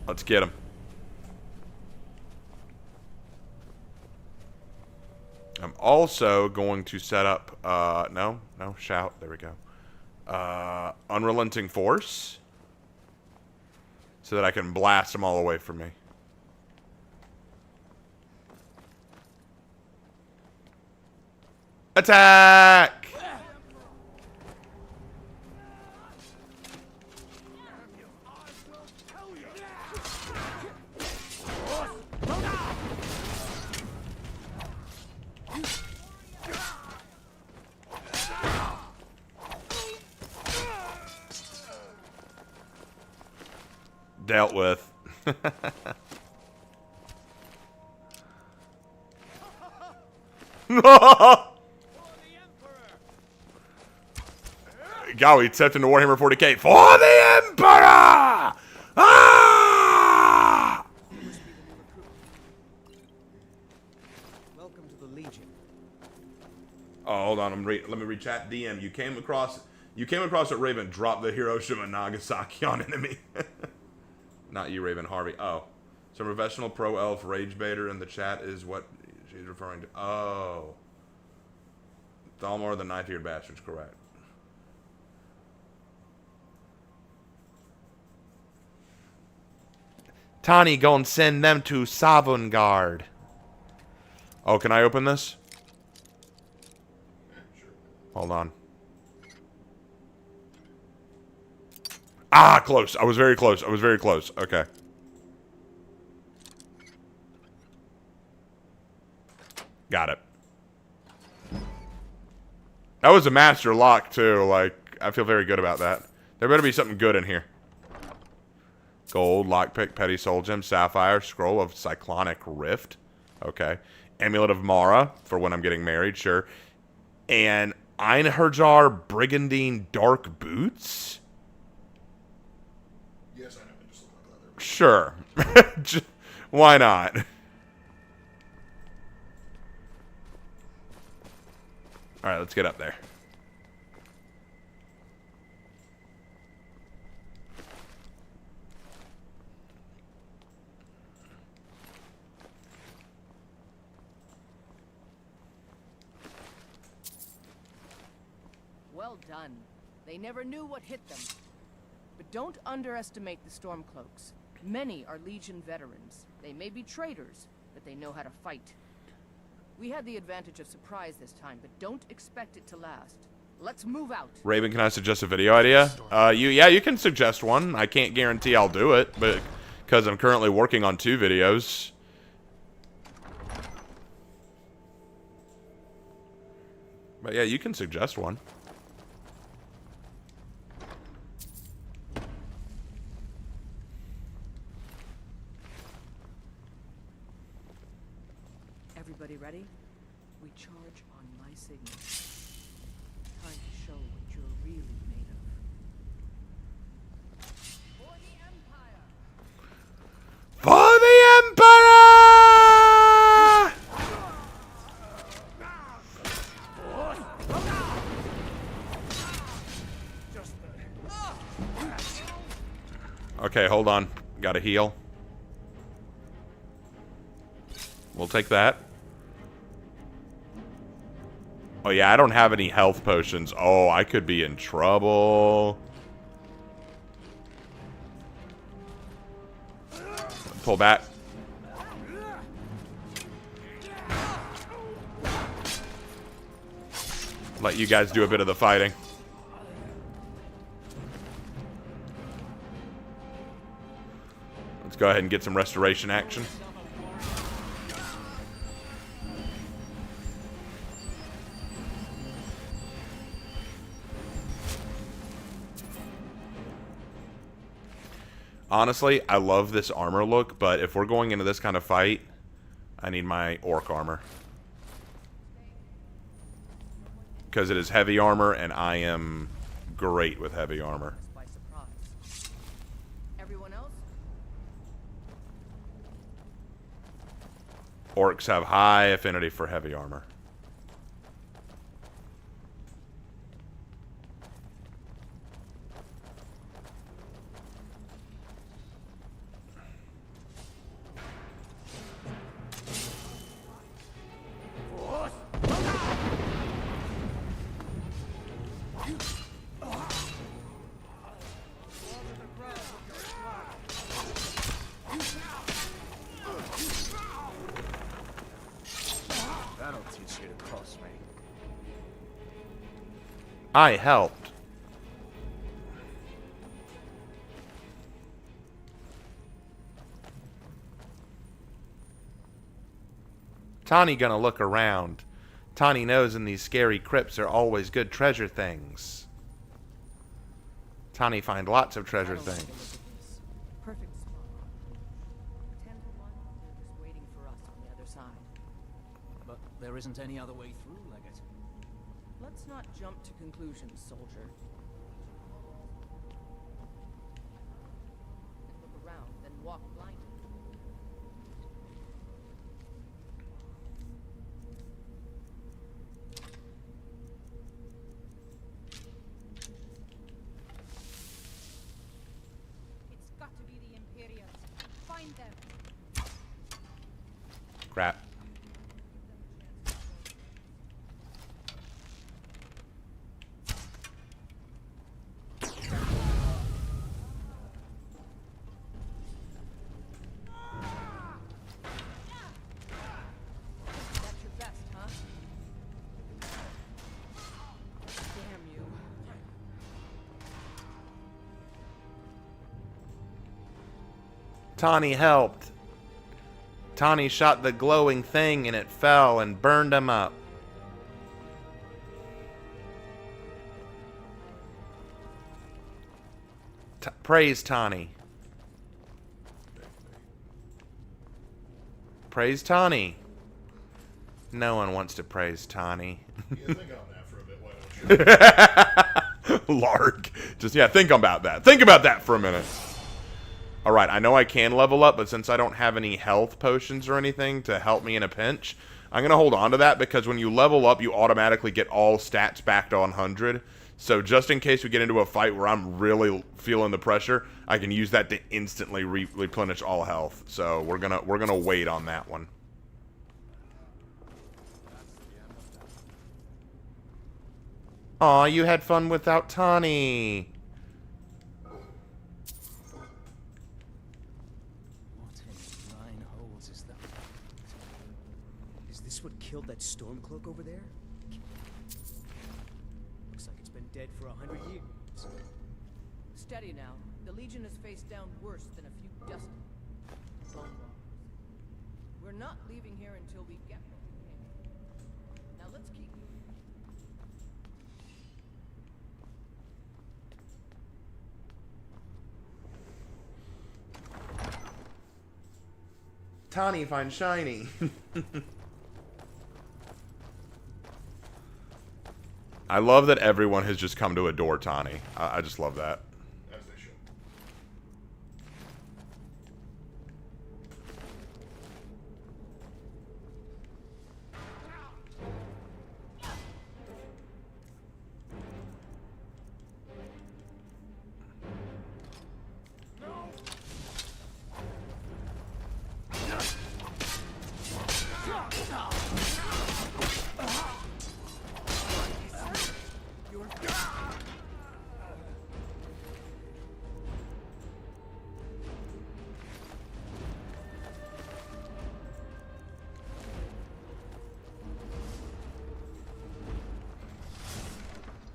Let's get him. I'm also going to set up, no, shout, there we go. Unrelenting Force. so that I can blast them all away from me. Attack! Dealt with. Golly, stepped into Warhammer 40k for the Emperor! Ah! Welcome to the Legion. Oh, hold on. Let me read chat. DM. You came across that Raven dropped the Hiroshima and Nagasaki on enemy. Not you, Raven. Harvey. Oh. Some professional pro elf rage baiter in the chat is what she's referring to. Oh. Thalmor the Ninth-Eared Bastard's correct. Tani, go and send them to Savungard. Oh, can I open this? Hold on. Ah, close. I was very close. I was very close. Okay. Got it. That was a master lock, too. Like, I feel very good about that. There better be something good in here. Gold, lockpick, petty soul gem, sapphire, scroll of cyclonic rift. Okay. Amulet of Mara, for when I'm getting married, sure. And Einherjar Brigandine Dark Boots? Yes, I know. They just look like leather. Sure. Why not? Alright, let's get up there. Well done. They never knew what hit them. But don't underestimate the Stormcloaks. Many are Legion veterans. They may be traitors, but they know how to fight. We had the advantage of surprise this time, but don't expect it to last. Let's move out. Raven, can I suggest a video idea? You can suggest one. I can't guarantee I'll do it, but because I'm currently working on 2 videos. But yeah, you can suggest one. Everybody ready? We charge on my signal. Time to show what you're really made of. For the Empire! For the Emperor! Okay, hold on. Gotta heal. We'll take that. Oh yeah, I don't have any health potions. Oh, I could be in trouble. Pull back. Let you guys do a bit of the fighting. Let's go ahead and get some restoration action. Honestly, I love this armor look, but if we're going into this kind of fight, I need my orc armor. Because it is heavy armor, and I am great with heavy armor. By surprise. Everyone else? Orcs have high affinity for heavy armor. you'd see the cross, mate. I helped. Tani gonna look around. Tani knows in these scary crypts are always good treasure things. Tani find lots of treasure things. Perfect spot. 10 to 1, they're just waiting for us on the other side. But there isn't any other way through, Leggett. Let's not jump to conclusions, soldier. Look around, then walk blindly. It's got to be the Imperials. Find them. Crap. That's your best, huh? Damn you. Tani helped. Tani shot the glowing thing and it fell and burned him up. Praise Tani. Praise Tani. No one wants to praise Tani. Yeah, think on that for a bit, why don't you? Lark. Just, yeah, think about that. Think about that for a minute. Alright, I know I can level up, but since I don't have any health potions or anything to help me in a pinch, I'm going to hold on to that because when you level up, you automatically get all stats back to 100. So just in case we get into a fight where I'm really feeling the pressure, I can use that to instantly replenish all health. So we're gonna wait on that one. Aw, you had fun without Tani. What in nine holes is that? Is this what killed that Stormcloak over there? Looks like it's been dead for 100 years. Steady now. The Legion has faced down worse than a few dusty bone robbers. We're not leaving here until we get what we can. Now let's keep Tani finds shiny. I love that everyone has just come to adore Tani. I just love that. As they should.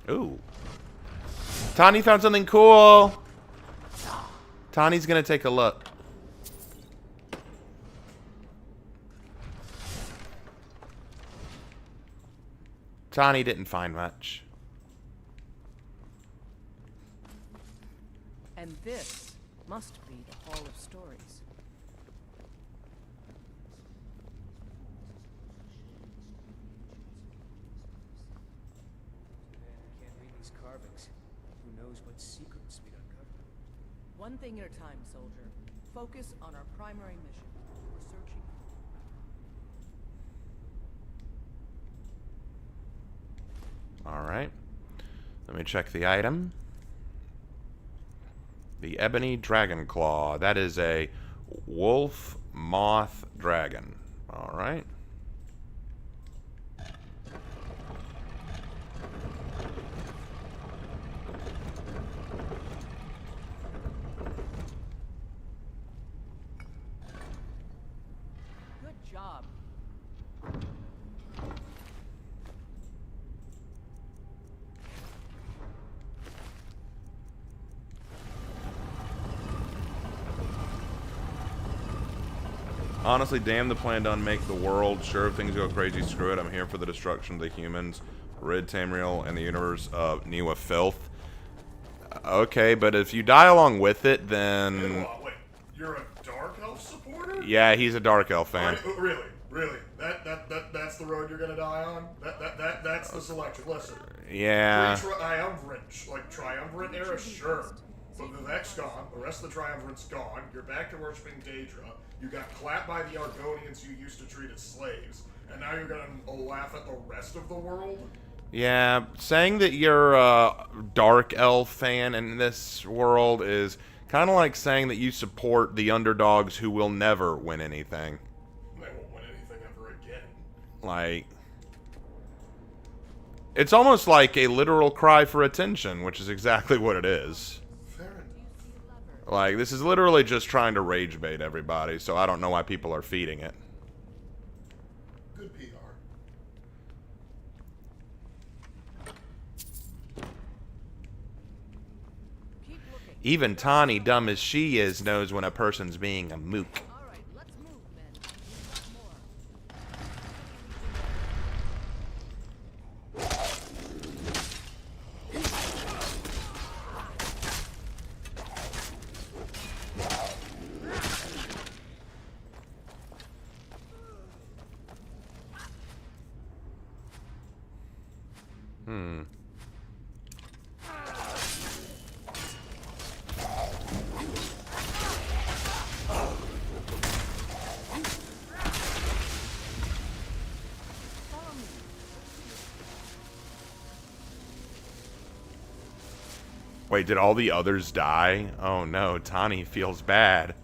Ooh. Tani found something cool. Tani's gonna take a look. Tani didn't find much. And this must be the Hall of Stories. Can't read these carvings. Who knows what secrets we'd uncover? One thing at a time, soldier. Focus on our primary mission. We're searching. Alright. Let me check the item. The Ebony Dragon Claw. That is a wolf moth dragon. Alright. Good job. Honestly, damn the plan done make the world. Sure, if things go crazy, screw it. I'm here for the destruction of the humans, Rid Tamriel, and the universe of Niwa Filth. Okay, but if you die along with it, then... Wait, you're a Dark Elf supporter? Yeah, he's a Dark Elf fan. Really? Really? That's the road you're gonna die on? That's the selection. Listen. Yeah. Triumvirate era, sure. But Vivek's gone, the rest of the Triumvirate's gone, you're back to worshipping Daedra, you got clapped by the Argonians you used to treat as slaves, and now you're gonna laugh at the rest of the world? Yeah, saying that you're a Dark Elf fan in this world is kind of like saying that you support the underdogs who will never win anything. They won't win anything ever again. Like, it's almost like a literal cry for attention, which is exactly what it is. Fair enough. Like, this is literally just trying to rage bait everybody, so I don't know why people are feeding it. Good PR. Even Tani, dumb as she is, knows when a person's being a mook. Alright, let's move, men. We've got more. Wait, did all the others die? Oh no, Tani feels bad.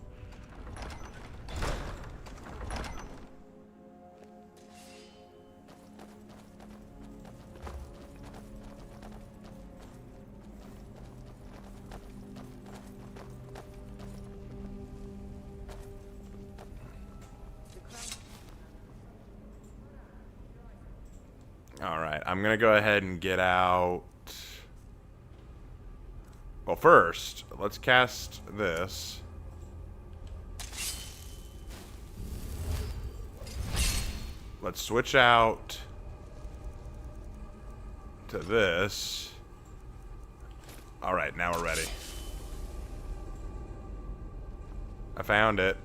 Alright, I'm gonna go ahead and get out. Well, first, let's cast this. Let's switch out to this. Alright, now we're ready. I found it.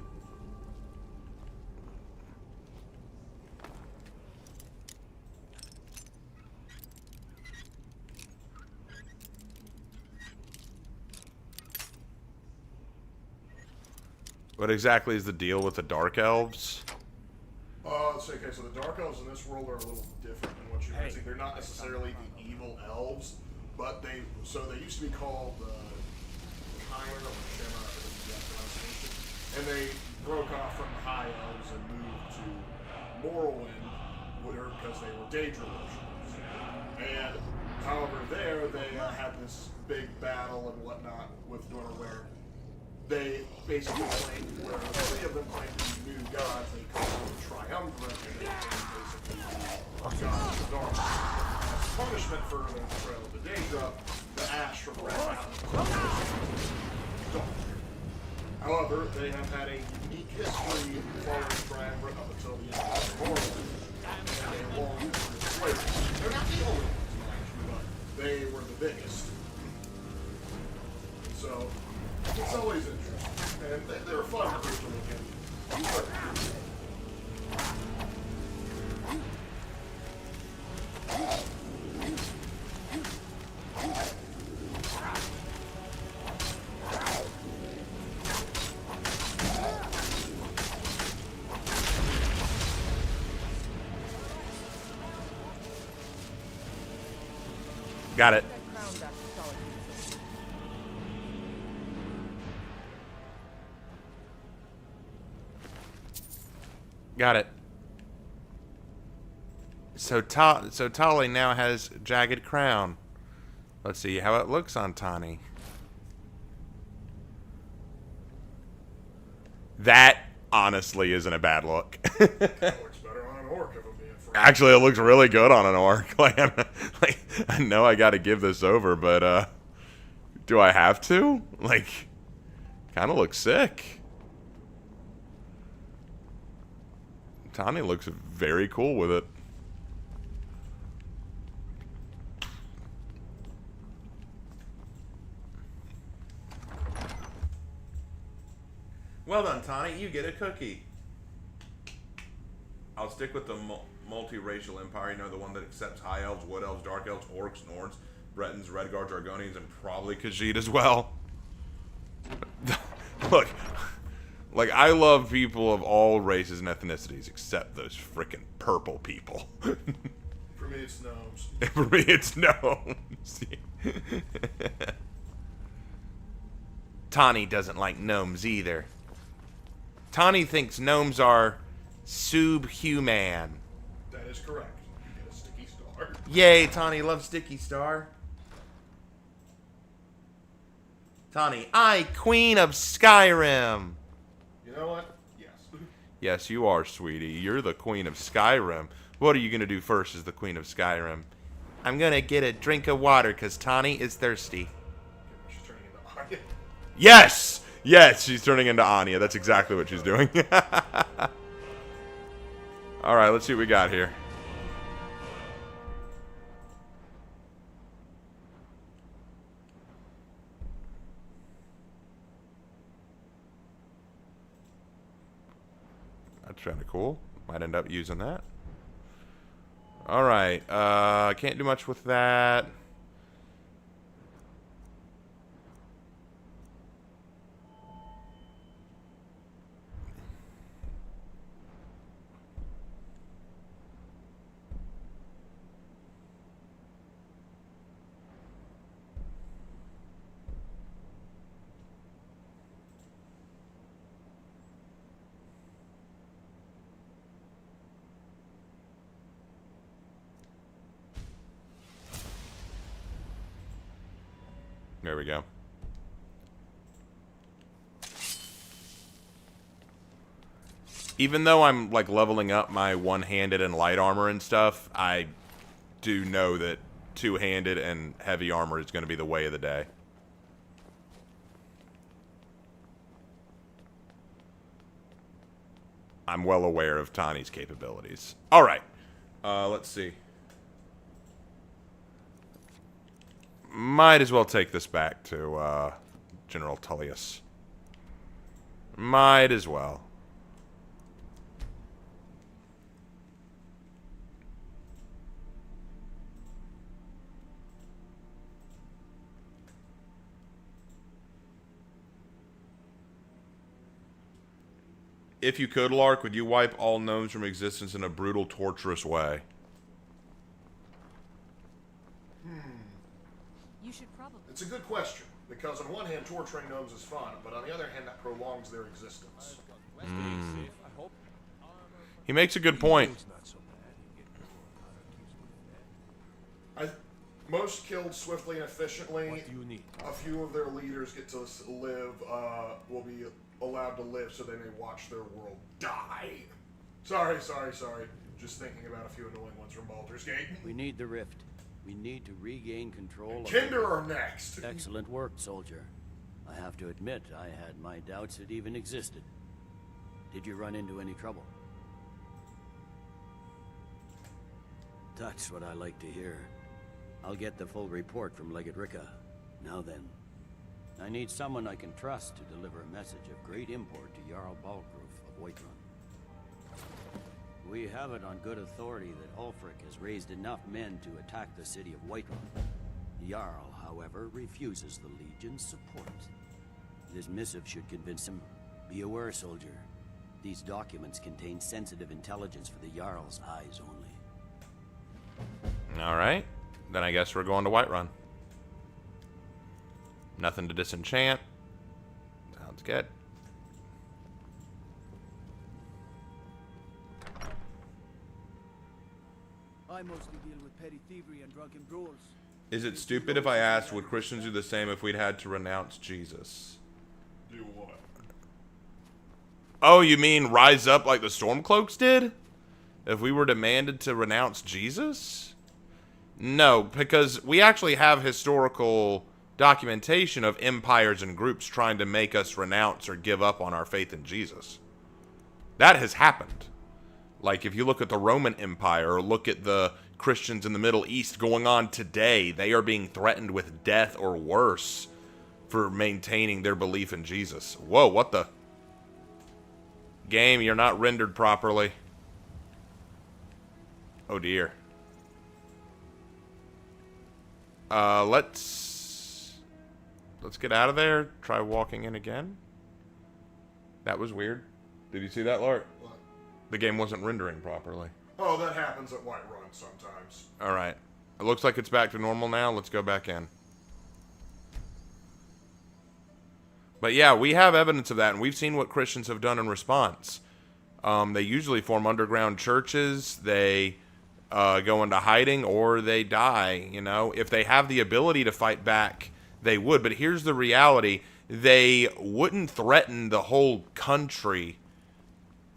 What exactly is the deal with the Dark Elves? Okay, so the Dark Elves in this world are a little different than what you're mentioning. They're not necessarily the evil elves, but they used to be called Kyler or Shema, or the pronunciation, and they broke off from the High Elves and moved to Morrowind because they were Daedra worshippers. And however, they had this big battle and whatnot with Dorware. They basically claimed, where three of them claimed to be new gods, they called them the Triumvirate, and they claimed basically the gods of the dark. As punishment for the betrayal of the Daedra, the ash from Red Mountain was dark. However, they have had a unique history following the Triumvirate up until the end of Morrowind, and a long history of slavery. They're not the only ones, mind you, but they were the biggest. So, it's always interesting, and they're fun to look into. Got it. Got it. So Tali now has Jagged Crown. Let's see how it looks on Tani. That honestly isn't a bad look. Looks better on an orc, if I'm being frank. Actually, it looks really good on an orc. Like I know I got to give this over, but do I have to? Like, kind of looks sick. Tani looks very cool with it. Well done, Tani. You get a cookie. I'll stick with the multiracial empire. You know, the one that accepts high elves, wood elves, dark elves, orcs, Nords, Bretons, Redguards, Argonians, and probably Khajiit as well. Look, like, I love people of all races and ethnicities except those frickin' purple people. For me, it's gnomes. For me, it's gnomes. Tani doesn't like gnomes either. Tani thinks gnomes are subhuman. That is correct. You get a sticky star. Yay, Tani loves Sticky Star. Tani, I, Queen of Skyrim. You know what? Yes. Yes, you are, sweetie. You're the Queen of Skyrim. What are you going to do first as the Queen of Skyrim? I'm going to get a drink of water because Tani is thirsty. She's turning into Anya. Yes! Yes, she's turning into Anya. That's exactly what she's doing. Alright, let's see what we got here. That's kind of cool. Might end up using that. Alright, can't do much with that. There we go. Even though I'm like leveling up my one-handed and light armor and stuff, I do know that two-handed and heavy armor is going to be the way of the day. I'm well aware of Tani's capabilities. All right. Let's see. Might as well take this back to General Tullius. Might as well. If you could, Lark, would you wipe all gnomes from existence in a brutal, torturous way? You should probably. It's a good question, because on one hand, torturing gnomes is fun, but on the other hand, that prolongs their existence. He makes a good point. Most killed swiftly and efficiently. What do you need? A few of their leaders get to live, will be allowed to live so they may watch their world die. Sorry. Just thinking about a few annoying ones from Baldur's Gate. We need the rift. We need to regain control of Kinder are next. Excellent work, soldier. I have to admit, I had my doubts it even existed. Did you run into any trouble? That's what I like to hear. I'll get the full report from Legate Ricka. Now then, I need someone I can trust to deliver a message of great import to Jarl Balgruf of Whiterun. We have it on good authority that Ulfric has raised enough men to attack the city of Whiterun. Jarl, however, refuses the Legion's support. This missive should convince him. Be aware, soldier. These documents contain sensitive intelligence for the Jarl's eyes only. Alright. Then I guess we're going to Whiterun. Nothing to disenchant. Sounds good. I mostly deal with petty thievery and drunken brawls. Is it stupid if I asked, would Christians do the same if we'd had to renounce Jesus? Do what? Oh, you mean rise up like the Stormcloaks did? If we were demanded to renounce Jesus? No, because we actually have historical documentation of empires and groups trying to make us renounce or give up on our faith in Jesus. That has happened. Like, if you look at the Roman Empire or look at the Christians in the Middle East going on today, they are being threatened with death or worse for maintaining their belief in Jesus. Whoa, what the? Game, you're not rendered properly. Oh dear. Let's get out of there. Try walking in again. That was weird. Did you see that, Lart? What? The game wasn't rendering properly. Oh, that happens at Whiterun sometimes. Alright. It looks like it's back to normal now. Let's go back in. But yeah, we have evidence of that, and we've seen what Christians have done in response. They usually form underground churches. They go into hiding, or they die, you know. If they have the ability to fight back, they would. But here's the reality. They wouldn't threaten the whole country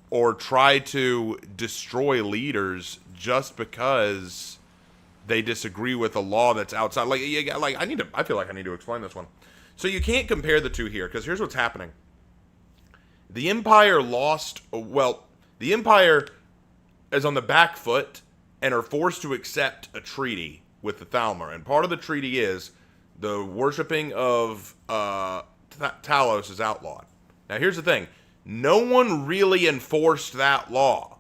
or try to destroy leaders just because they disagree with a law that's outside. I feel like I need to explain this one. So you can't compare the two here, because here's what's happening. The Empire lost, well, the Empire is on the back foot and are forced to accept a treaty with the Thalmor. And part of the treaty is the worshipping of Talos is outlawed. Now here's the thing. No one really enforced that law.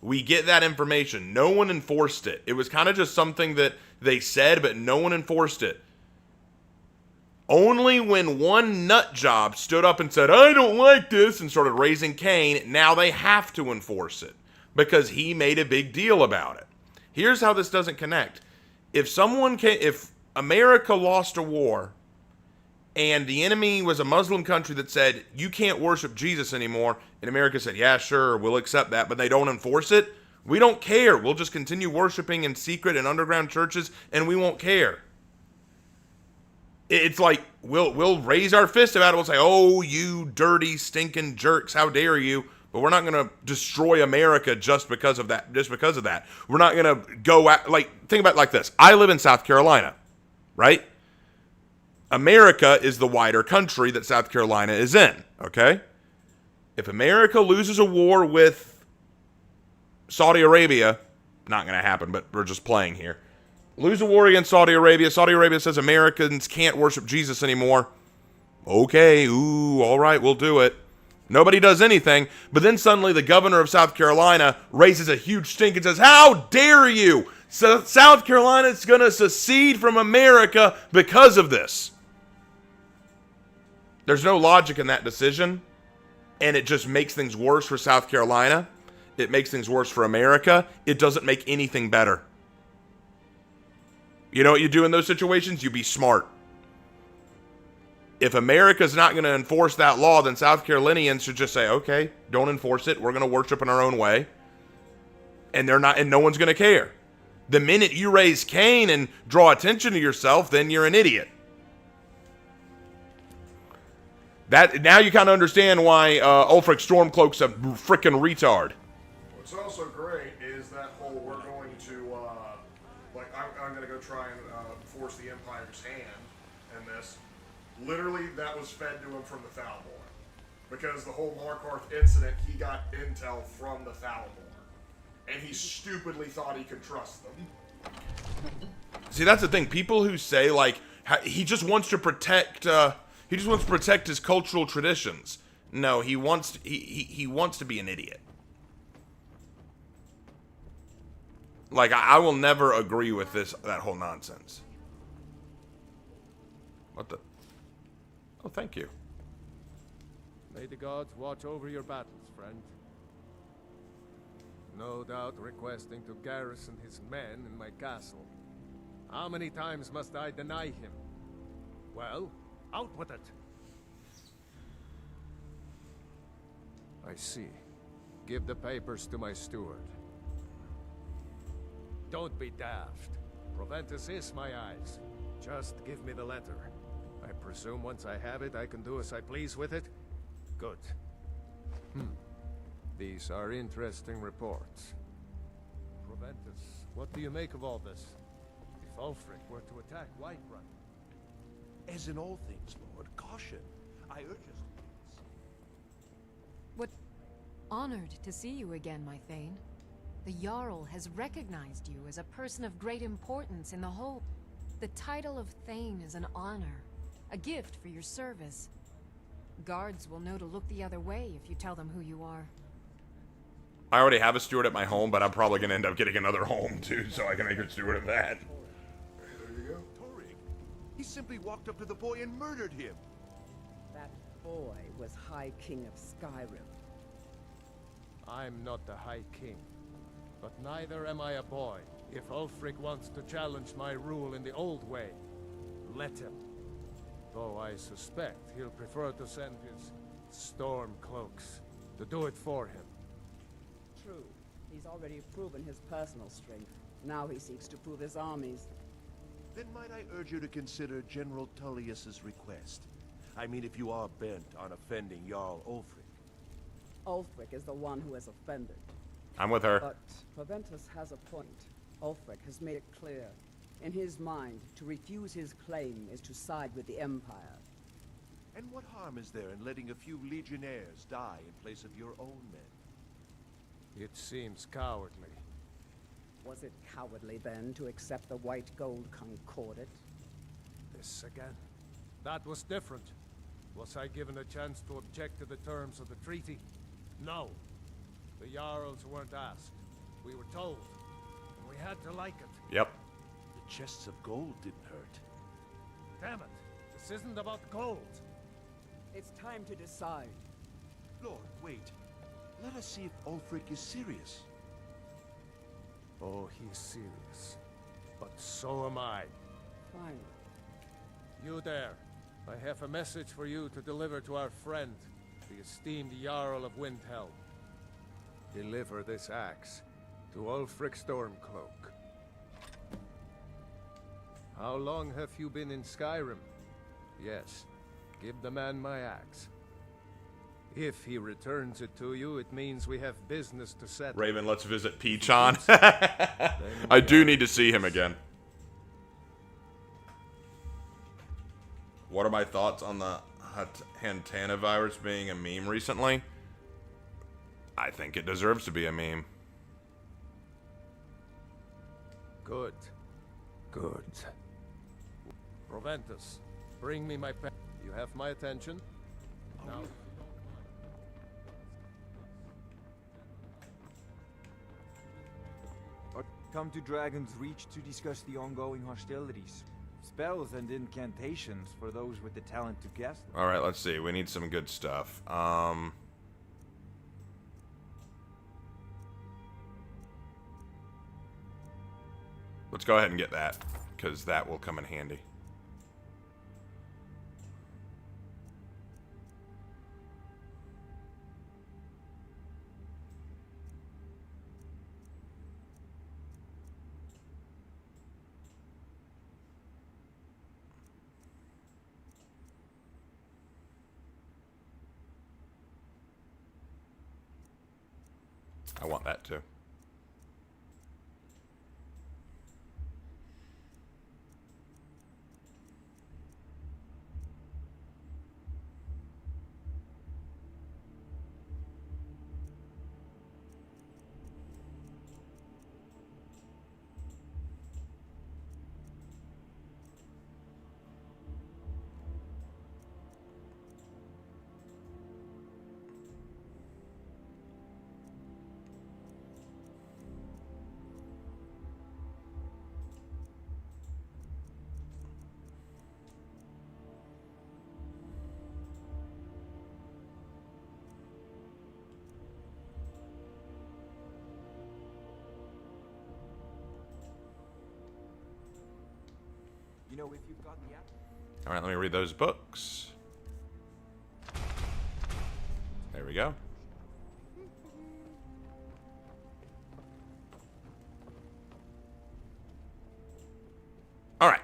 We get that information. No one enforced it. It was kind of just something that they said, but no one enforced it. Only when one nut job stood up and said, I don't like this, and started raising Cain, now they have to enforce it because he made a big deal about it. Here's how this doesn't connect. If America lost a war and the enemy was a Muslim country that said, you can't worship Jesus anymore, and America said, yeah, sure, we'll accept that, but they don't enforce it, we don't care. We'll just continue worshiping in secret and underground churches, and we won't care. It's like, we'll raise our fist about it. We'll say, oh, you dirty, stinking jerks, how dare you? But we're not going to destroy America just because of that. We're not going to go out, think about it like this. I live in South Carolina, right? America is the wider country that South Carolina is in, okay? If America loses a war with Saudi Arabia, not going to happen, but we're just playing here. Lose a war against Saudi Arabia. Saudi Arabia says Americans can't worship Jesus anymore. Okay, all right, we'll do it. Nobody does anything, but then suddenly the governor of South Carolina raises a huge stink and says, how dare you? So South Carolina is going to secede from America because of this. There's no logic in that decision, and it just makes things worse for South Carolina. It makes things worse for America. It doesn't make anything better. You know what you do in those situations? You be smart. If America's not going to enforce that law, then South Carolinians should just say, okay, don't enforce it. We're going to worship in our own way. And no one's going to care. The minute you raise Cain and draw attention to yourself, then you're an idiot. Now you kind of understand why Ulfric Stormcloak's a frickin' retard. What's also great is that whole we're going to, I'm going to go try and force the Empire's hand in this. Literally, that was fed to him from the Thalmor. Because the whole Markarth incident, he got intel from the Thalmor. And he stupidly thought he could trust them. See, that's the thing. People who say, he just wants to protect, his cultural traditions. No, he wants to be an idiot. I will never agree with that whole nonsense. What the? Oh, thank you. May the gods watch over your battles, friend. No doubt requesting to garrison his men in my castle. How many times must I deny him? Well, out with it. I see. Give the papers to my steward. Don't be daft. Proventus is my eyes. Just give me the letter. I presume once I have it, I can do as I please with it? Good. These are interesting reports. Proventus, what do you make of all this? If Ulfric were to attack Whiterun? As in all things, Lord, caution. I urge us to please. What? Honored to see you again, my Thane. The Jarl has recognized you as a person of great importance in the whole. The title of Thane is an honor, a gift for your service. Guards will know to look the other way if you tell them who you are. I already have a steward at my home, but I'm probably going to end up getting another home, too, so I can make a steward of that. There you go. Torig. He simply walked up to the boy and murdered him. That boy was High King of Skyrim. I'm not the High King, but neither am I a boy. If Ulfric wants to challenge my rule in the old way, let him. Though I suspect he'll prefer to send his storm cloaks to do it for him. True. He's already proven his personal strength. Now he seeks to prove his armies. Then might I urge you to consider General Tullius's request? I mean, if you are bent on offending Jarl Ulfric. Ulfric is the one who has offended. I'm with her. But Proventus has a point. Ulfric has made it clear. In his mind, to refuse his claim is to side with the Empire. And what harm is there in letting a few legionnaires die in place of your own men? It seems cowardly. Was it cowardly then to accept the white gold concordat? This again. That was different. Was I given a chance to object to the terms of the treaty? No. The Jarls weren't asked. We were told. And we had to like it. Yep. The chests of gold didn't hurt. Damn it. This isn't about gold. It's time to decide. Lord, wait. Let us see if Ulfric is serious. Oh, he's serious. But so am I. Fine. You there. I have a message for you to deliver to our friend, the esteemed Jarl of Windhelm. Deliver this axe to Ulfric Stormcloak. How long have you been in Skyrim? Yes. Give the man my axe. If he returns it to you, it means we have business to settle. Raven, let's visit Peachon. I do need to see him again. What are my thoughts on the Hantana virus being a meme recently? I think it deserves to be a meme. Good. Good. Proventus, bring me my pen. You have my attention? Now. Come to Dragon's Reach to discuss the ongoing hostilities. Spells and incantations for those with the talent to cast them. Alright, let's see. We need some good stuff. Let's go ahead and get that, because that will come in handy. I want that too. You know, if you've got the app. All right, let me read those books. There we go. All right.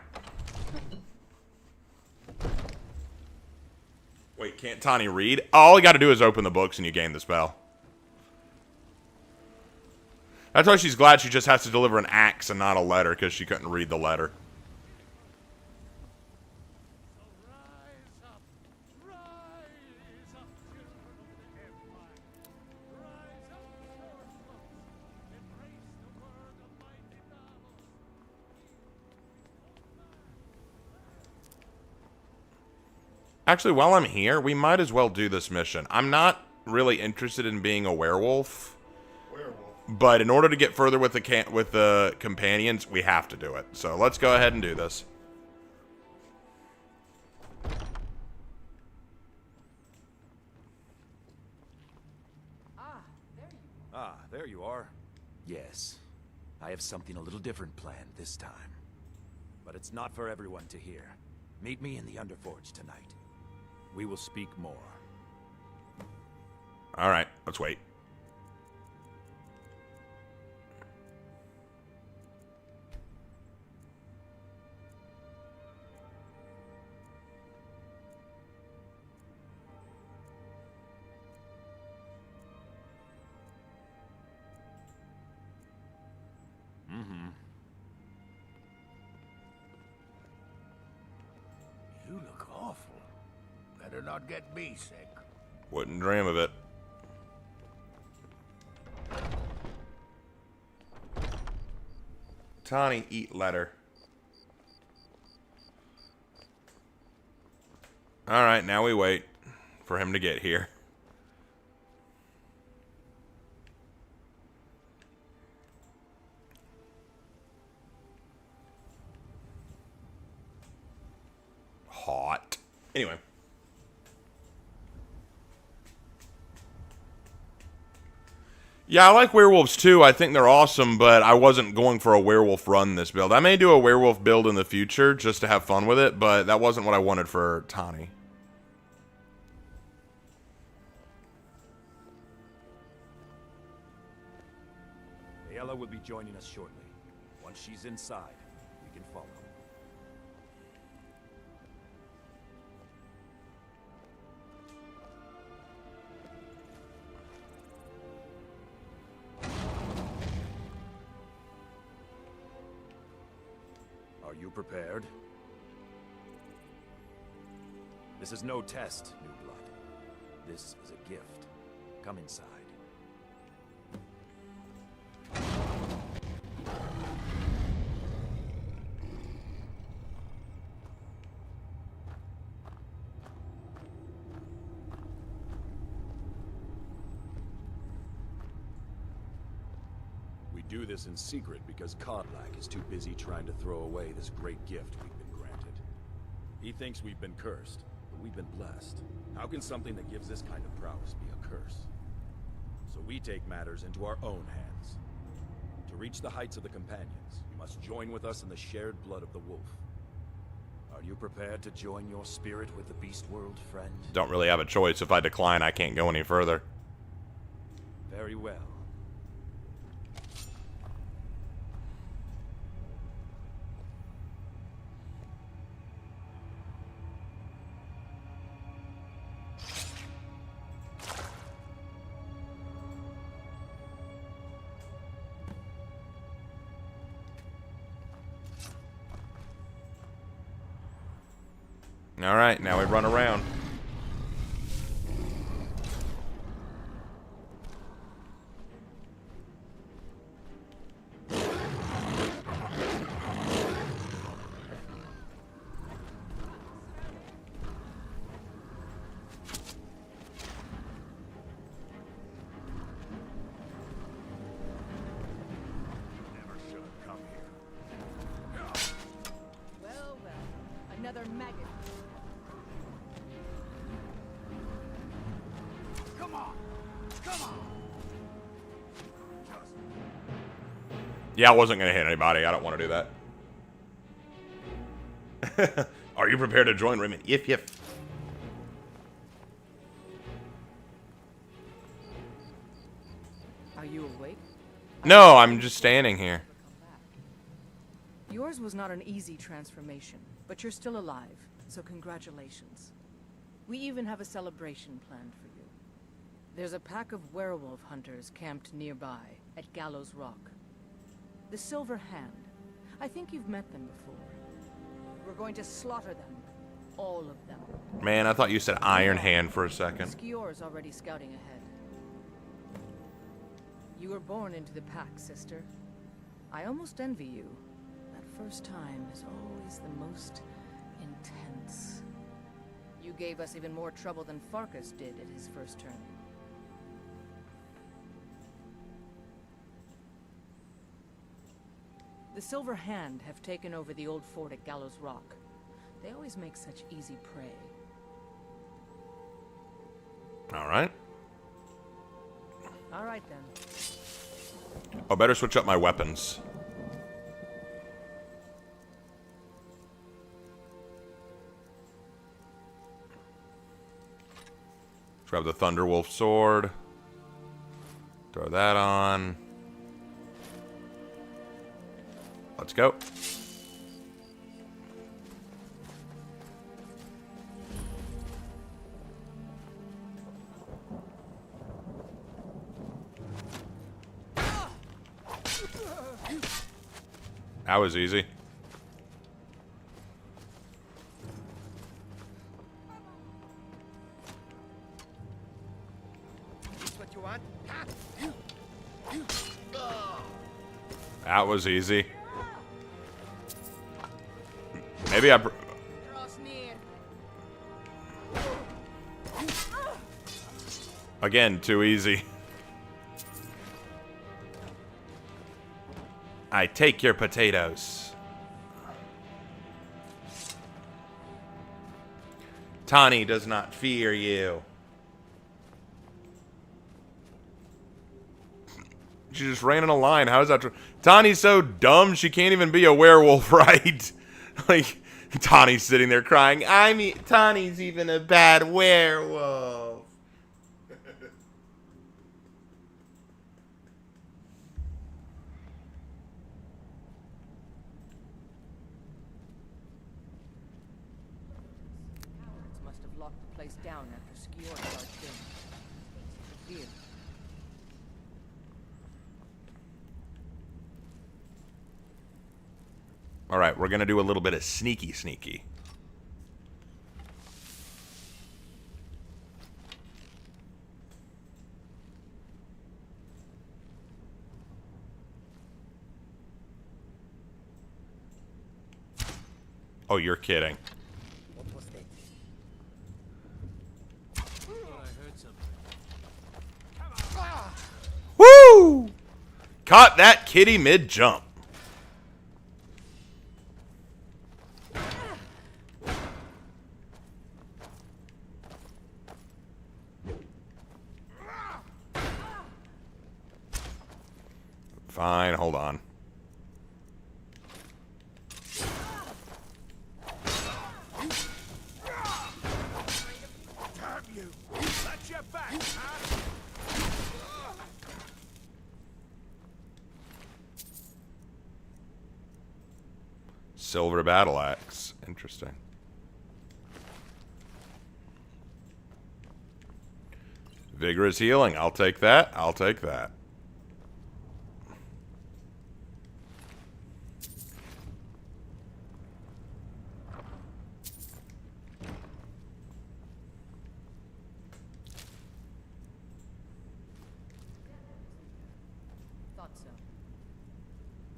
Wait, can't Tani read? All you got to do is open the books and you gain the spell. That's why she's glad she just has to deliver an axe and not a letter, because she couldn't read the letter. Actually, while I'm here, we might as well do this mission. I'm not really interested in being a werewolf. But in order to get further with the companions, we have to do it. So let's go ahead and do this. There you are. Yes. I have something a little different planned this time. But it's not for everyone to hear. Meet me in the Underforge tonight. We will speak more. All right, let's wait. You look awful. Better not get me sick. Wouldn't dream of it. Tani, eat letter. Alright, now we wait for him to get here. Hot. Anyway. Yeah, I like werewolves too. I think they're awesome, but I wasn't going for a werewolf run this build. I may do a werewolf build in the future just to have fun with it, but that wasn't what I wanted for Tani. Ayala will be joining us shortly. Once she's inside, we can follow. Are you prepared? This is no test, new blood. This is a gift. Come inside. We do this in secret because Kodlak is too busy trying to throw away this great gift we've been granted. He thinks we've been cursed, but we've been blessed. How can something that gives this kind of prowess be a curse? So we take matters into our own hands. To reach the heights of the companions, you must join with us in the shared blood of the wolf. Are you prepared to join your spirit with the beast world, friend? Don't really have a choice. If I decline, I can't go any further. Very well. Alright, now we run around. Well, another maggot. Come on! Come on! Yeah, I wasn't going to hit anybody. I don't want to do that. Are you prepared to join Raymond? If. Are you awake? No, I'm just standing here. Yours was not an easy transformation, but you're still alive, so congratulations. We even have a celebration planned for you. There's a pack of werewolf hunters camped nearby, at Gallows Rock. The Silver Hand. I think you've met them before. We're going to slaughter them. All of them. Man, I thought you said Iron Hand for a second. Skior's already scouting ahead. You were born into the pack, sister. I almost envy you. That first time is always the most intense. You gave us even more trouble than Farkas did at his first turn. The Silver Hand have taken over the old fort at Gallows Rock. They always make such easy prey. Alright. Alright then. I better switch up my weapons. Grab the Thunderwolf sword. Throw that on. Let's go. That was easy. What you want? That was easy. Maybe I... Again, too easy. I take your potatoes. Tani does not fear you. She just ran in a line. How is that true? Tani's so dumb she can't even be a werewolf, right? Like, Tani's sitting there crying, Tani's even a bad werewolf. Must have locked the place down after Skior charged in. Here. All right, we're going to do a little bit of sneaky sneaky. Oh, you're kidding. What was that? Woo! Caught that kitty mid-jump. Fine, hold on. Damn you! Let your back, huh? Silver battle axe. Interesting. Vigorous healing. I'll take that. I'll take that. Thought so.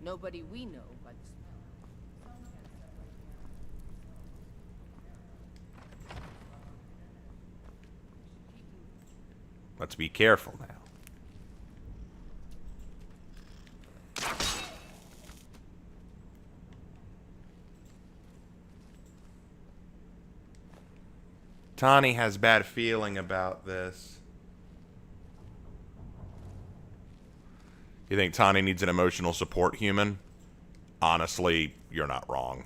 Nobody we know by the smell. Let's be careful now. Tani has bad feeling about this. You think Tani needs an emotional support human? Honestly, you're not wrong.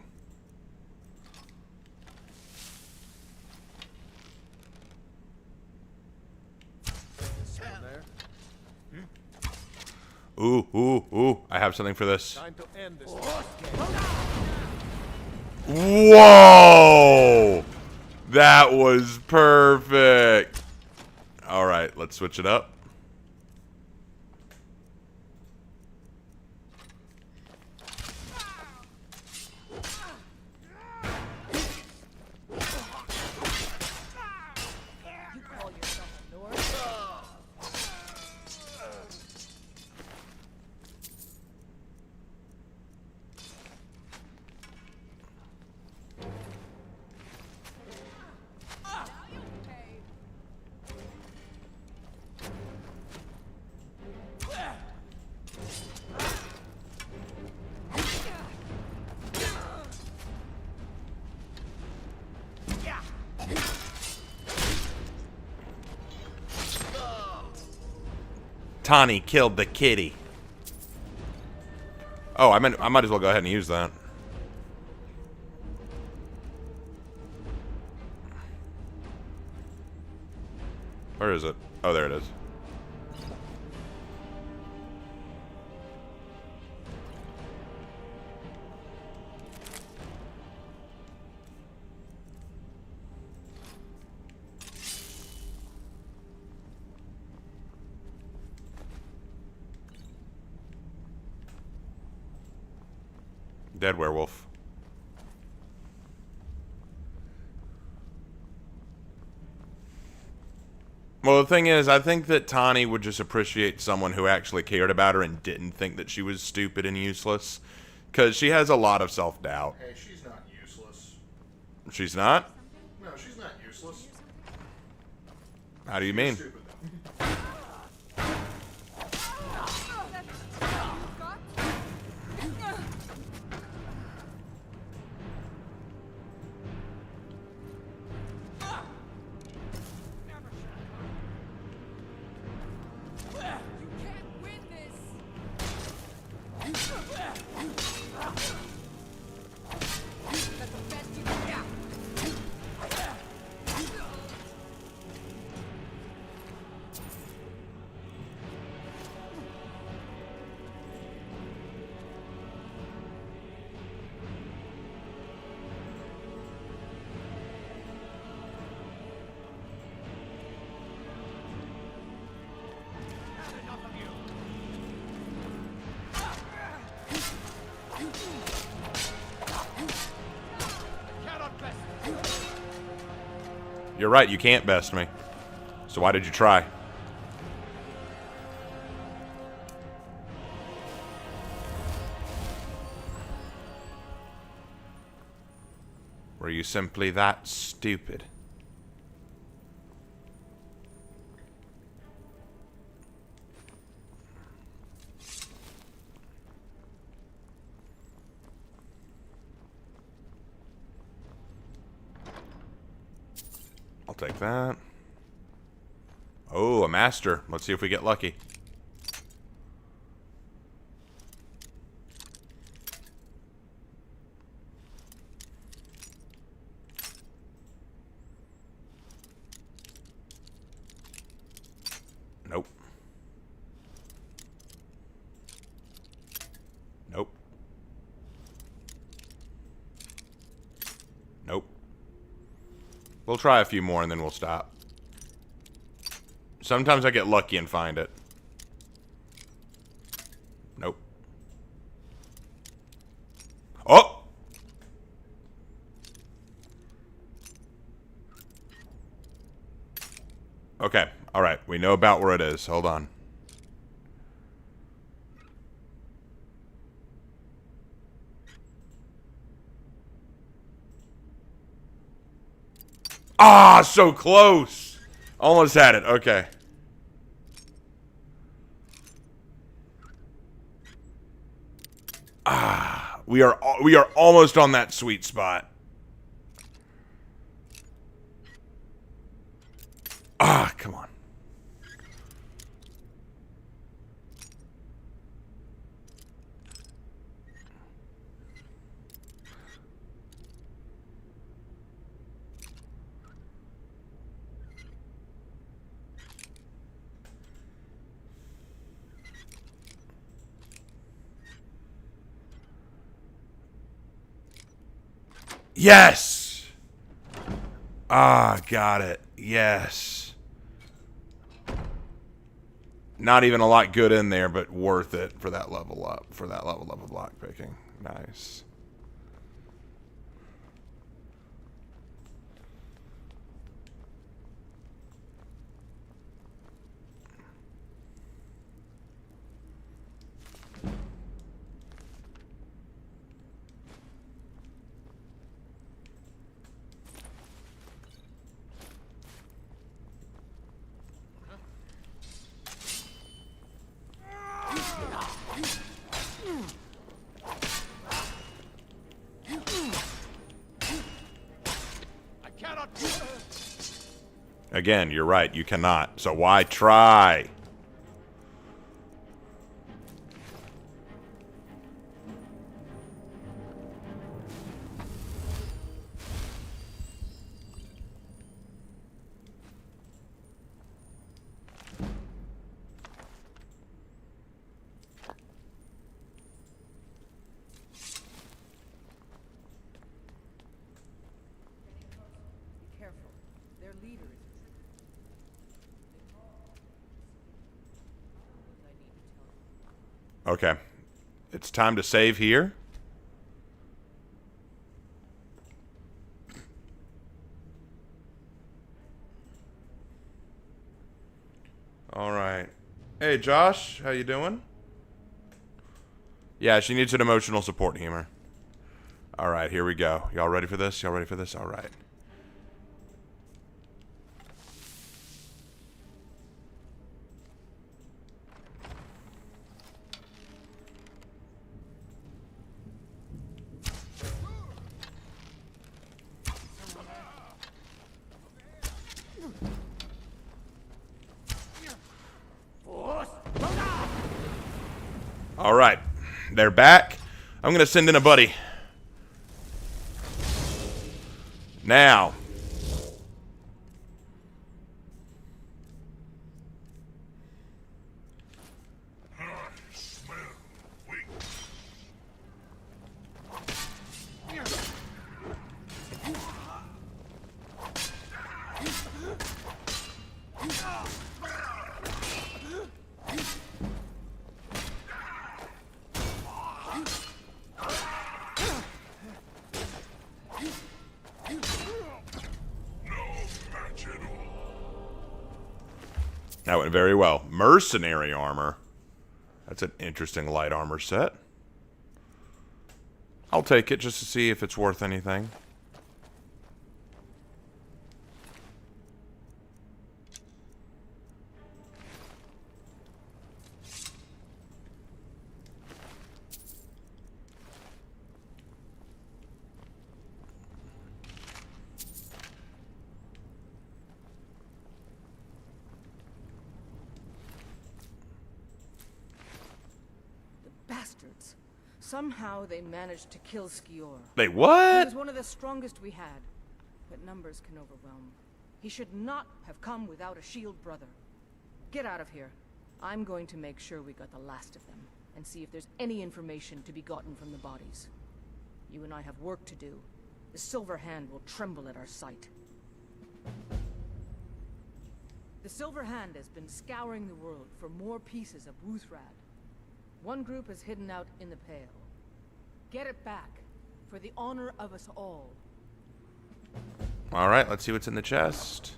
Ooh, ooh, ooh. I have something for this. Time to end this. Whoa! That was perfect. All right, let's switch it up. Tani killed the kitty. Oh, I might as well go ahead and use that. Where is it? Oh, there it is. Dead werewolf. Well, the thing is, I think that Tani would just appreciate someone who actually cared about her and didn't think that she was stupid and useless. Because she has a lot of self-doubt. Hey, she's not useless. She's not? No, she's not useless. How do you mean? Stupid, You're right, you can't best me. So why did you try? Were you simply that stupid? I'll take that. Oh, a master. Let's see if we get lucky. Nope. Nope. Nope. We'll try a few more and then we'll stop. Sometimes I get lucky and find it. Nope. Oh! Okay. Alright. We know about where it is. Hold on. Ah, so close. Almost had it. Okay. Ah, we are almost on that sweet spot. Ah, come on. Yes! Ah, got it. Yes. Not even a lot good in there, but worth it for that level up, for that level of block picking. Nice. Again, you're right. You cannot. So why try? leader is Okay. It's time to save here. All right. Hey, Josh. How you doing? Yeah, she needs an emotional support humor. All right, here we go. Y'all ready for this? Y'all ready for this? All right. All right, they're back. I'm gonna send in a buddy. Now. That went very well. Mercenary armor. That's an interesting light armor set. I'll take it just to see if it's worth anything. bastards. Somehow they managed to kill Skior. They what? He was one of the strongest we had, but numbers can overwhelm. He should not have come without a shield brother. Get out of here. I'm going to make sure we got the last of them, and see if there's any information to be gotten from the bodies. You and I have work to do. The Silver Hand will tremble at our sight. The Silver Hand has been scouring the world for more pieces of Wuthrad. One group is hidden out in the Pale. Get it back, for the honor of us all. Alright, let's see what's in the chest.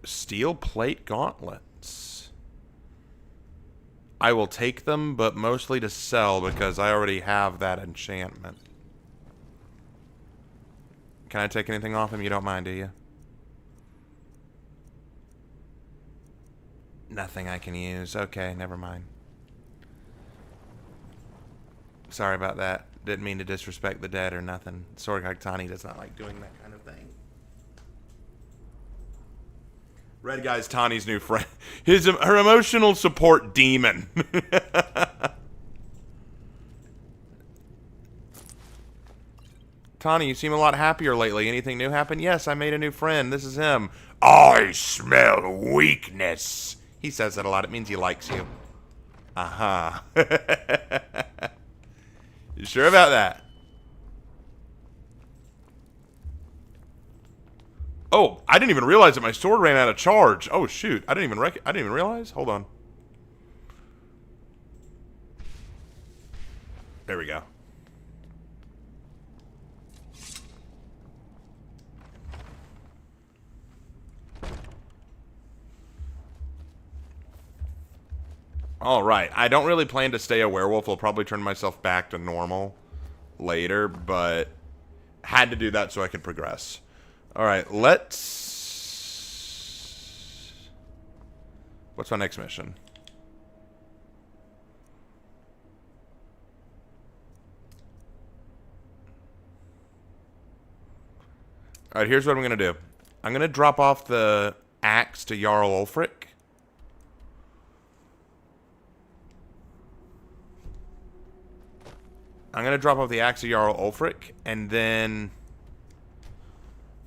Steel plate gauntlets. I will take them, but mostly to sell because I already have that enchantment. Can I take anything off him? You don't mind, do you? Nothing I can use. Okay, never mind. Sorry about that. Didn't mean to disrespect the dead or nothing. Sorghaghtani does not like doing that kind of thing. Red guy's Tani's new friend. Her emotional support demon. Tani, you seem a lot happier lately. Anything new happen? Yes, I made a new friend. This is him. I smell weakness. He says that a lot. It means he likes you. Uh-huh. You sure about that? Oh, I didn't even realize that my sword ran out of charge. Oh shoot! I didn't even realize. Hold on. There we go. Alright, I don't really plan to stay a werewolf. I'll probably turn myself back to normal later, but had to do that so I could progress. Alright, let's... What's my next mission? Alright, here's what I'm going to do. I'm going to drop off the axe to Jarl Ulfric. I'm going to drop off the axe to Jarl Ulfric, and then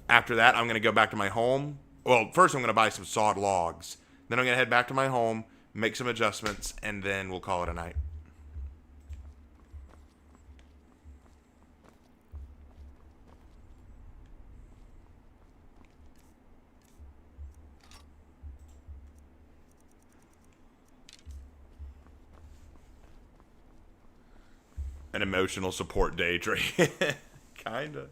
after that, I'm going to go back to my home. Well, first I'm going to buy some sawed logs. Then I'm going to head back to my home, make some adjustments, and then we'll call it a night. An emotional support Daedry. Kinda.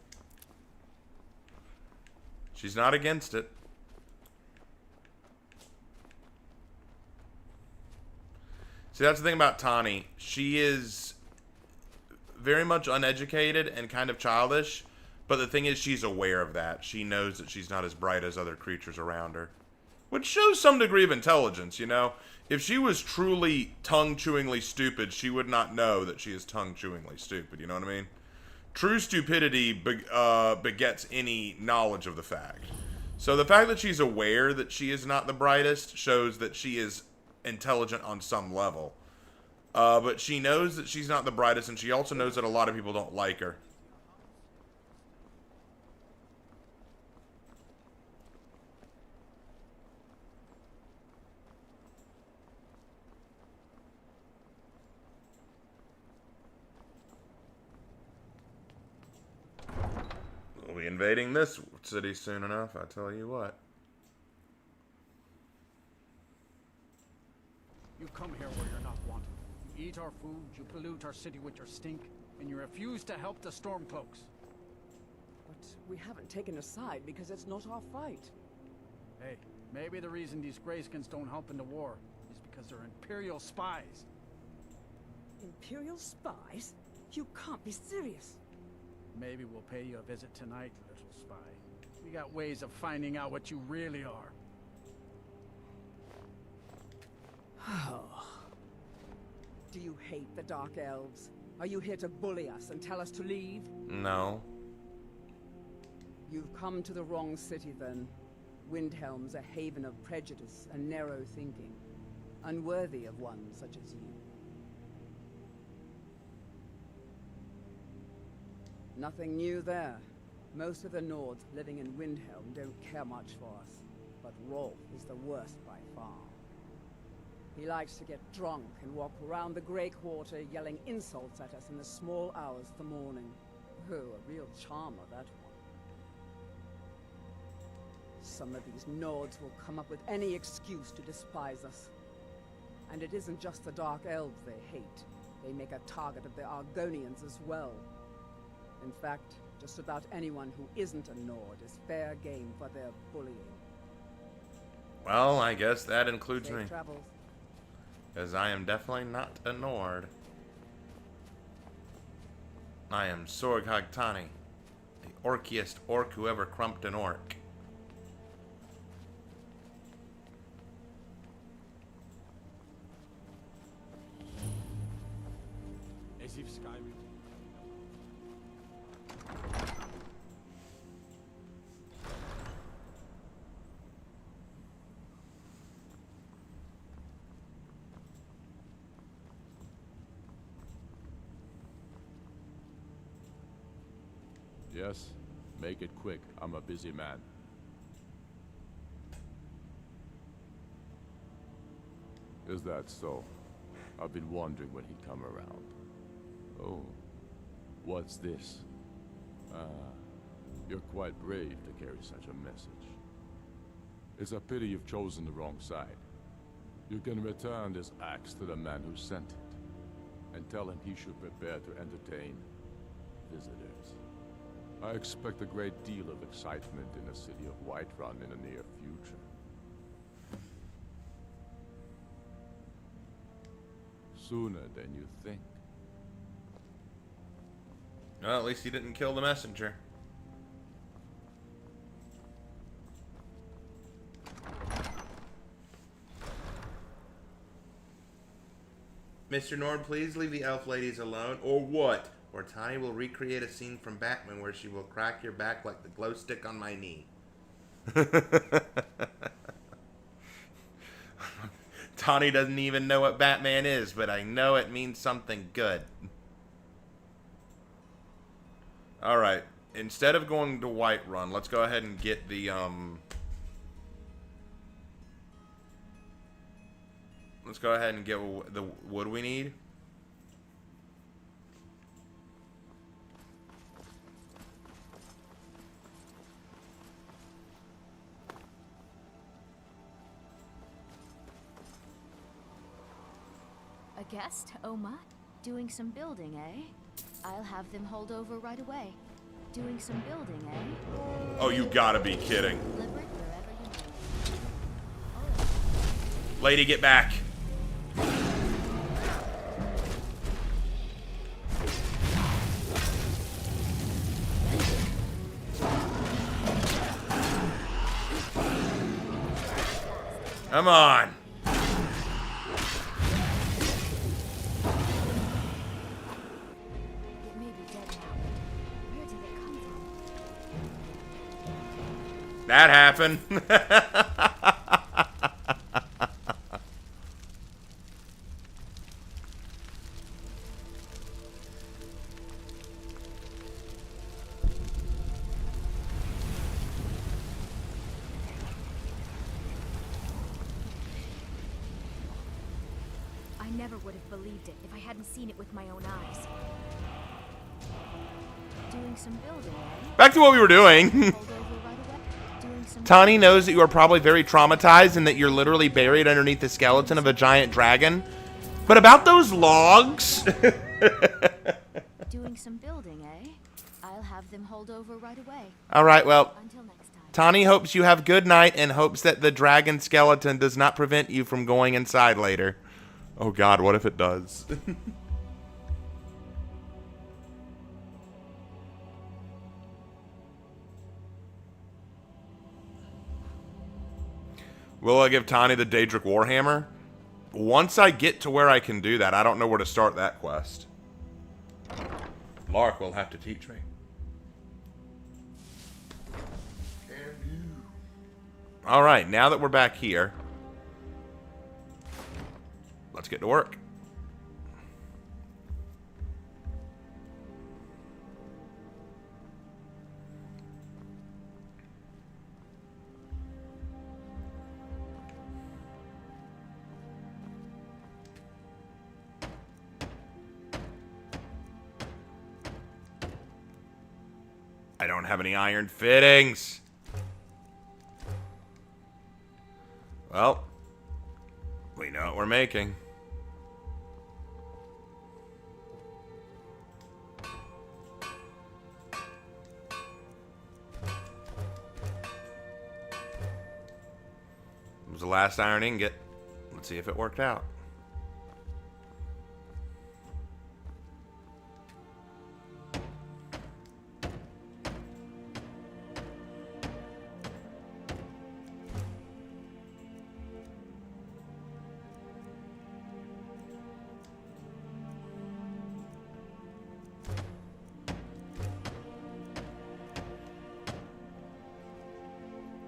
She's not against it. See, that's the thing about Tani. She is very much uneducated and kind of childish, but the thing is she's aware of that. She knows that she's not as bright as other creatures around her. Which shows some degree of intelligence, you know? If she was truly tongue-chewingly stupid, she would not know that she is tongue-chewingly stupid, you know what I mean? True stupidity begets any knowledge of the fact. So the fact that she's aware that she is not the brightest shows that she is intelligent on some level. But she knows that she's not the brightest, and she also knows that a lot of people don't like her. We'll be invading this city soon enough, I tell you what. You come here where you're not wanted. You eat our food, you pollute our city with your stink, and you refuse to help the Stormcloaks. But we haven't taken a side because it's not our fight. Hey, maybe the reason these Greyskins don't help in the war is because they're Imperial spies. Imperial spies? You can't be serious. Maybe we'll pay you a visit tonight, little spy. We got ways of finding out what you really are. Do you hate the Dark Elves? Are you here to bully us and tell us to leave? No. You've come to the wrong city, then. Windhelm's a haven of prejudice and narrow thinking, unworthy of one such as you. Nothing new there. Most of the Nords living in Windhelm don't care much for us, but Rolf is the worst by far. He likes to get drunk and walk around the Grey Quarter yelling insults at us in the small hours of the morning. Oh, a real charmer, that one. Some of these Nords will come up with any excuse to despise us. And it isn't just the Dark Elves they hate. They make a target of the Argonians as well. In fact, just about anyone who isn't a Nord is fair game for their bullying. Well, I guess that includes Safe me. travels. Because I am definitely not a Nord. I am Sorghaghtani, the orkiest orc who ever crumped an orc. As if Skyrim. Yes? Make it quick. I'm a busy man. Is that so? I've been wondering when he'd come around. Oh. What's this? You're quite brave to carry such a message. It's a pity you've chosen the wrong side. You can return this axe to the man who sent it, and tell him he should prepare to entertain visitors. I expect a great deal of excitement in the city of Whiterun in the near future. Sooner than you think. Well, at least he didn't kill the messenger. Mr. Nord, please leave the elf ladies alone. Or what? Or Tani will recreate a scene from Batman where she will crack your back like the glow stick on my knee. Tani doesn't even know what Batman is, but I know it means something good. Alright, instead of going to Whiterun, let's go ahead and get the, let's go ahead and get the wood we need. A guest, Oma? Doing some building, eh? I'll have them hauled over right away. Doing some building, eh? Oh, you gotta be kidding. Deliver it wherever you need. Lady, get back. Come on. It may be dead now. Where did it come from? That happened. I never would have believed it if I hadn't seen it with my own eyes. Doing some building, eh? Back to what we were doing. Hauled over right away. Doing some Tani knows that you are probably very traumatized and that you're literally buried underneath the skeleton of a giant dragon. But about those logs... Doing some building, eh? I'll have them hauled over right away. Alright, well... Until next time. Tani hopes you have good night and hopes that the dragon skeleton does not prevent you from going inside later. Oh god, what if it does? Will I give Tani the Daedric Warhammer? Once I get to where I can do that, I don't know where to start that quest. Lark will have to teach me. Alright, now that we're back here, let's get to work. I don't have any iron fittings. Well, we know what we're making. It was the last iron ingot. Let's see if it worked out.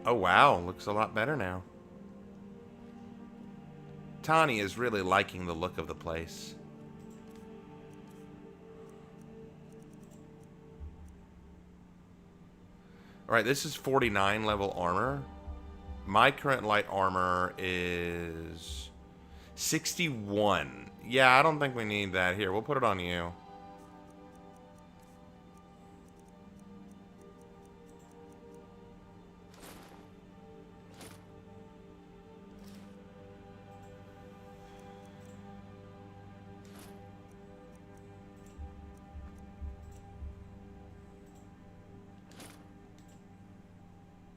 Oh wow, looks a lot better now. Tani is really liking the look of the place. Alright, this is 49 level armor. My current light armor is 61. Yeah, I don't think we need that. Here, we'll put it on you.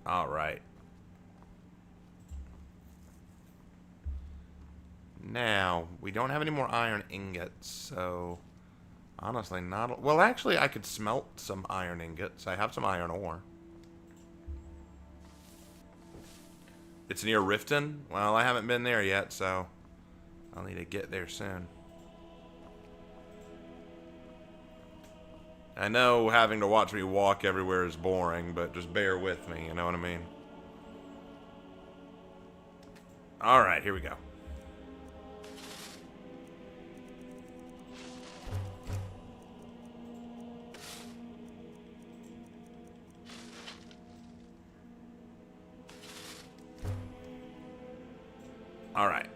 All right. Now, we don't have any more iron ingots, so honestly not... Well, actually, I could smelt some iron ingots. I have some iron ore. It's near Riften? Well, I haven't been there yet, so I'll need to get there soon. I know having to watch me walk everywhere is boring, but just bear with me, you know what I mean? Alright, here we go. Alright.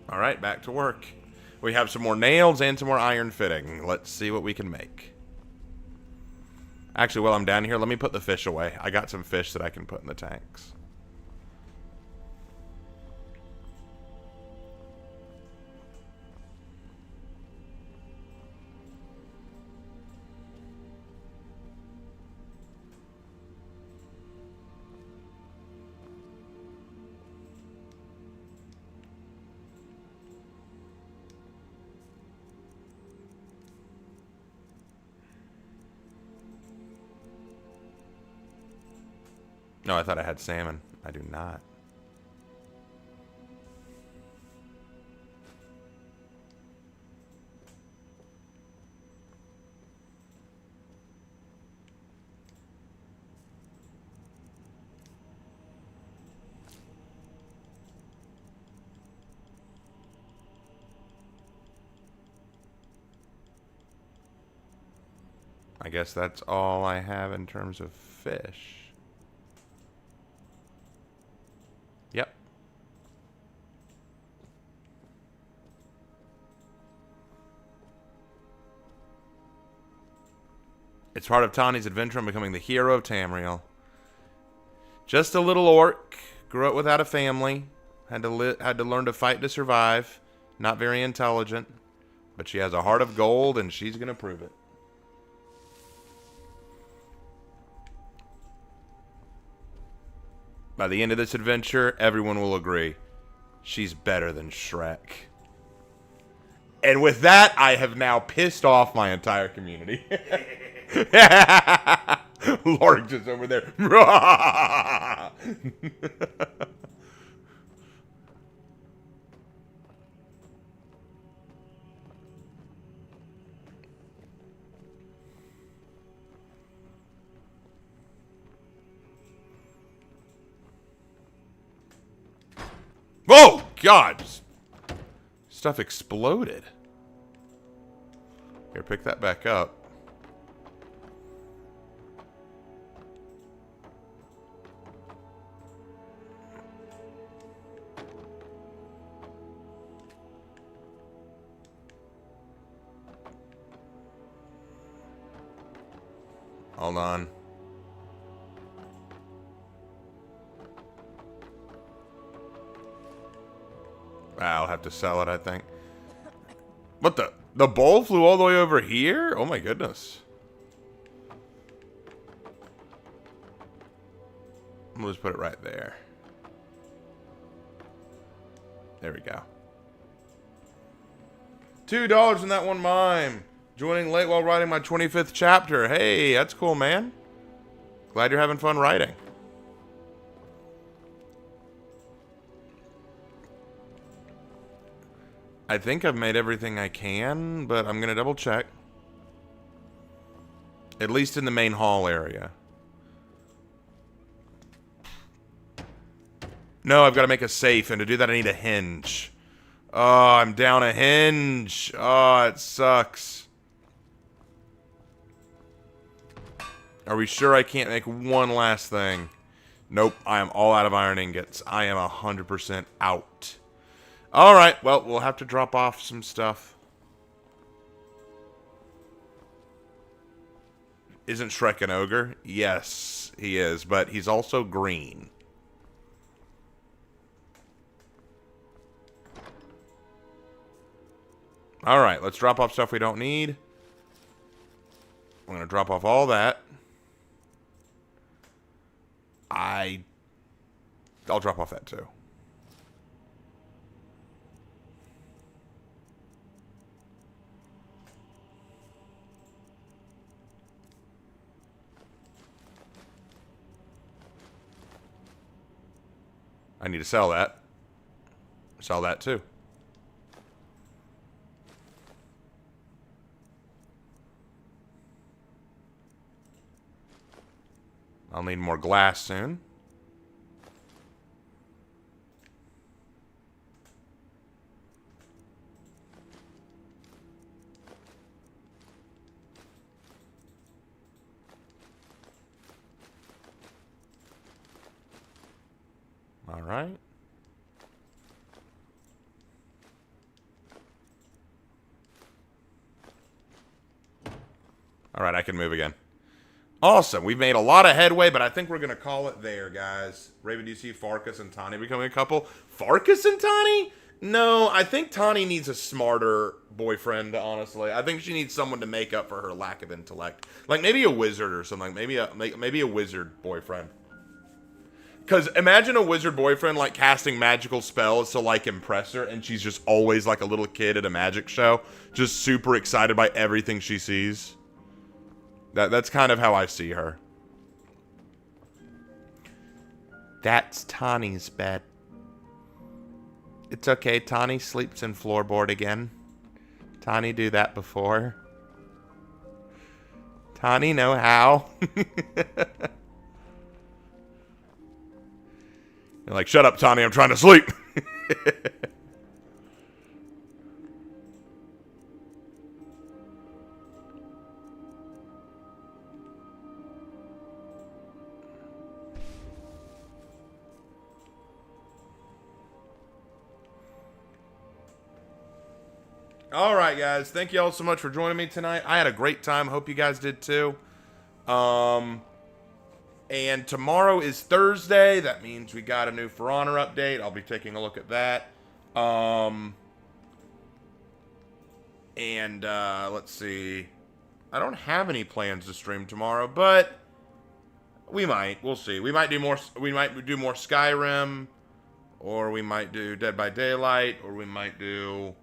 Alright, back to work. We have some more nails and some more iron fitting. Let's see what we can make. Actually, while I'm down here, let me put the fish away. I got some fish that I can put in the tanks. No, I thought I had salmon. I do not. I guess that's all I have in terms of fish. Yep. It's part of Tawny's adventure in becoming the hero of Tamriel. Just a little orc, grew up without a family, had to learn to fight to survive. Not very intelligent, but she has a heart of gold, and she's gonna prove it. By the end of this adventure, everyone will agree she's better than Shrek. And with that, I have now pissed off my entire community. Lord just over there. Oh, God. Stuff exploded. Here, pick that back up. Hold on. I'll have to sell it, I think. What the? The bowl flew all the way over here? Oh my goodness. We'll just put it right there. There we go. $2 in that one mime. Joining late while writing my 25th chapter. Hey, that's cool, man. Glad you're having fun writing. I think I've made everything I can, but I'm going to double check. At least in the main hall area. No, I've got to make a safe, and to do that I need a hinge. Oh, I'm down a hinge. Oh, it sucks. Are we sure I can't make one last thing? Nope, I am all out of iron ingots. I am 100% out. Alright, well, we'll have to drop off some stuff. Isn't Shrek an ogre? Yes, he is, but he's also green. Alright, let's drop off stuff we don't need. I'm going to drop off all that. I'll drop off that too. I need to sell that. Sell that too. I'll need more glass soon. All right. All right, I can move again. Awesome. We've made a lot of headway, but I think we're going to call it there, guys. Raven, do you see Farkas and Tani becoming a couple? Farkas and Tani? No, I think Tani needs a smarter boyfriend, honestly. I think she needs someone to make up for her lack of intellect. Like maybe a wizard or something. Maybe a wizard boyfriend. Because imagine a wizard boyfriend, like, casting magical spells to, like, impress her, and she's just always like a little kid at a magic show. Just super excited by everything she sees. That's kind of how I see her. That's Tani's bed. It's okay, Tani sleeps in floorboard again. Tani do that before. Tani know how. You're like, shut up, Tani, I'm trying to sleep. All right, guys. Thank you all so much for joining me tonight. I had a great time. Hope you guys did too. And tomorrow is Thursday. That means we got a new For Honor update. I'll be taking a look at that. Let's see. I don't have any plans to stream tomorrow, but we might. We'll see. We might do more. We might do more Skyrim, or we might do Dead by Daylight, or we might do.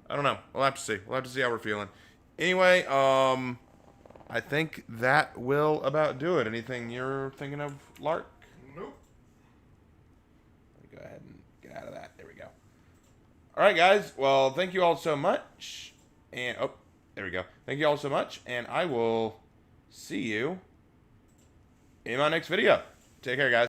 I don't know. We'll have to see. We'll have to see how we're feeling. Anyway, I think that will about do it. Anything you're thinking of, Lark? Nope. Let me go ahead and get out of that. There we go. All right, guys. Well, thank you all so much. And, oh, there we go. Thank you all so much. And I will see you in my next video. Take care, guys.